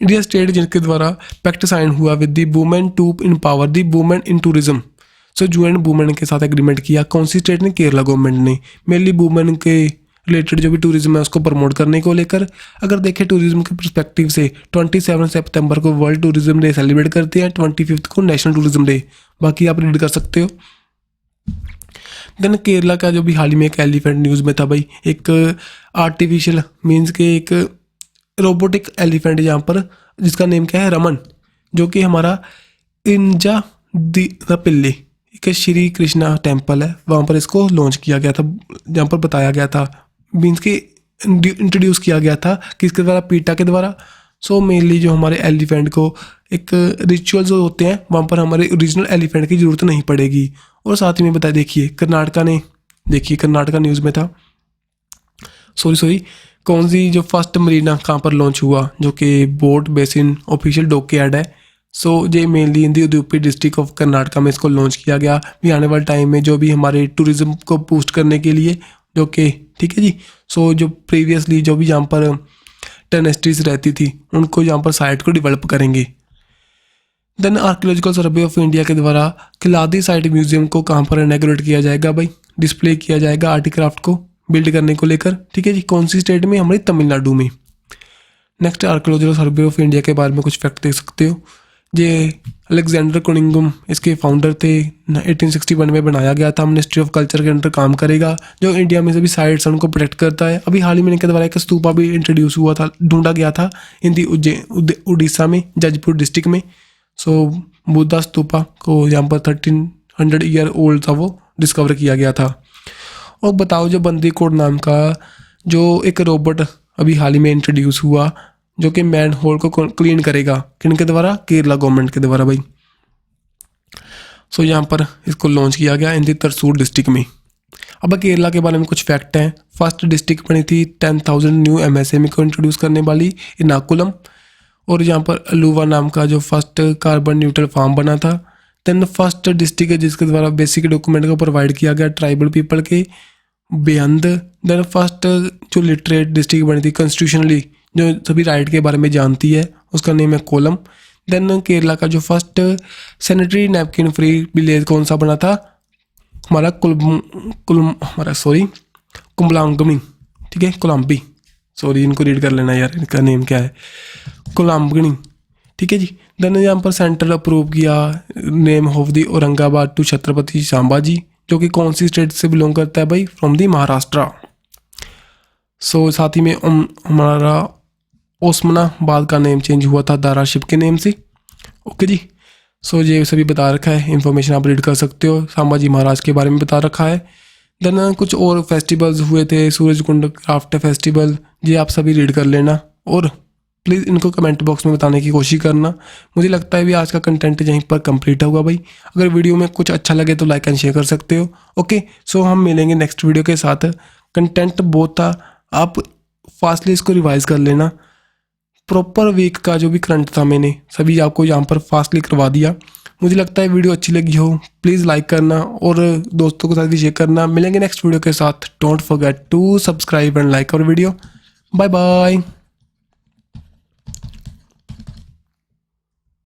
इंडिया स्टेट जिनके द्वारा पैक्ट साइन हुआ with the women to empower the women in tourism. So जो एंड वुमेन के साथ एग्रीमेंट किया, कौन सी स्टेट ने, केरला गवर्नमेंट ने, मेनली वुमेन के रिलेटेड जो भी टूरिज्म है उसको प्रमोट करने को लेकर। अगर देखें टूरिज्म के पर्सपेक्टिव से 27 सितंबर को वर्ल्ड टूरिज्म डे सेलिब्रेट करते हैं, 25 को नेशनल टूरिज्म डे, बाकी आप रीड कर सकते हो। देन केरला का जो भी हाल ही में एक एलिफेंट न्यूज़ में था भाई, एक आर्टिफिशियल मीन्स के एक रोबोटिक एलिफेंट यहाँ पर, जिसका नेम क्या है, रमन, जो कि हमारा इंजा पिल्ली एक श्री कृष्णा टेम्पल है, वहाँ पर इसको लॉन्च किया गया था, जहाँ पर बताया गया था, मीन्स के इंट्रोड्यूस किया गया था किसके द्वारा, पीटा के द्वारा। सो मेनली जो हमारे एलिफेंट को एक रिचुअल जो होते हैं वहाँ पर हमारे ओरिजिनल एलिफेंट की ज़रूरत नहीं पड़ेगी। और साथ ही में बता देखिए कर्नाटका न्यूज़ में था, सॉरी कौन सी जो फर्स्ट मरीना कहाँ पर लॉन्च हुआ, जो कि बोट बेसिन ऑफिशियल डॉकयार्ड है। सो ये mainly in the Udaipur district of Karnataka में इसको लॉन्च किया गया। भी आने वाले टाइम में जो भी हमारे टूरिज्म को बूस्ट करने के लिए, जो कि ठीक है जी। सो जो प्रीवियसली जो भी यहाँ पर टेनेस्ट्रीज रहती थी उनको यहाँ पर साइट को डेवलप करेंगे। Then archaeological survey of India के द्वारा खिलादी साइट म्यूजियम को कहाँ पर इनॉग्रेट किया जाएगा भाई, डिस्प्ले किया जाएगा आर्टिक्राफ्ट को बिल्ड करने को लेकर, ठीक है जी। कौन सी स्टेट में, हमारी तमिलनाडु में। Next archaeological survey of India के बारे में कुछ फैक्ट देख सकते हो। ये अलेक्जेंडर कुनिंगम इसके फाउंडर थे। 1861 में बनाया गया था। मिनिस्ट्री ऑफ कल्चर के अंडर काम करेगा, जो इंडिया में सभी साइट्स उनको प्रोटेक्ट करता है। अभी हाल ही में इनके द्वारा एक स्तूपा भी इंट्रोड्यूस हुआ था, ढूंढा गया था इन दी उड़ीसा में, जजपुर डिस्ट्रिक्ट में। सो बुद्धा स्तूपा को यहाँ पर 1300 ईयर ओल्ड था, वो डिस्कवर किया गया था। और बताओ, जो बंदीकोट नाम का जो एक रोबोट अभी हाल ही में इंट्रोड्यूस हुआ, जो कि मैन होल को क्लीन करेगा, किनके द्वारा? केरला गवर्नमेंट के द्वारा भाई। सो यहाँ पर इसको लॉन्च किया गया इन दी तरसूर डिस्ट्रिक्ट में। अब केरला के बारे में कुछ फैक्ट हैं। फर्स्ट डिस्ट्रिक्ट बनी थी 10,000 न्यू MSME को इंट्रोड्यूस करने वाली, इनाकुलम। और यहाँ पर अलुवा नाम का जो फर्स्ट कार्बन न्यूट्रल फार्म बना था। देन फर्स्ट डिस्ट्रिक्ट है जिसके द्वारा बेसिक डॉक्यूमेंट को प्रोवाइड किया गया ट्राइबल पीपल के बेअंद। देन फर्स्ट जो लिटरेट डिस्ट्रिक्ट बनी थी कॉन्स्टिट्यूशनली, जो सभी राइट के बारे में जानती है, उसका नेम है कोलम। देन केरला का जो first sanitary napkin free village कौन सा बना था? हमारा कुम्बलांगमी, ठीक है, कोलम्बी, सॉरी इनको रीड कर लेना यार, इनका नेम क्या है, कोलम्बगनी, ठीक है जी। देन यहाँ पर सेंटर अप्रूव किया name of the Aurangabad to Chhatrapati Sambhaji, जो कि कौन सी स्टेट से बिलोंग करता है भाई? From the Maharashtra. सो साथ ही में हमारा ओस्मानाबाद का नेम चेंज हुआ था दाराशिव के नेम से। ओके जी। सो ये सभी बता रखा है, इन्फॉर्मेशन आप रीड कर सकते हो। संभाजी महाराज के बारे में बता रखा है। देन कुछ और फेस्टिवल्स हुए थे, सूरज कुंड क्राफ्ट फेस्टिवल, ये आप सभी रीड कर लेना। और प्लीज़ इनको कमेंट बॉक्स में बताने की कोशिश करना। मुझे लगता है भी आज का कंटेंट यहीं पर कंप्लीट होगा भाई। अगर वीडियो में कुछ अच्छा लगे तो लाइक एंड शेयर कर सकते हो। ओके, सो हम मिलेंगे नेक्स्ट वीडियो के साथ। कंटेंट बहुत था, आप फास्टली इसको रिवाइज कर लेना। प्रॉपर वीक का जो भी करंट था मैंने सभी आपको यहाँ पर फास्टली करवा दिया। मुझे लगता है वीडियो अच्छी लगी हो, प्लीज़ लाइक करना और दोस्तों के साथ भी शेयर करना। मिलेंगे नेक्स्ट वीडियो के साथ। Don't forget to subscribe and like our video. Bye bye.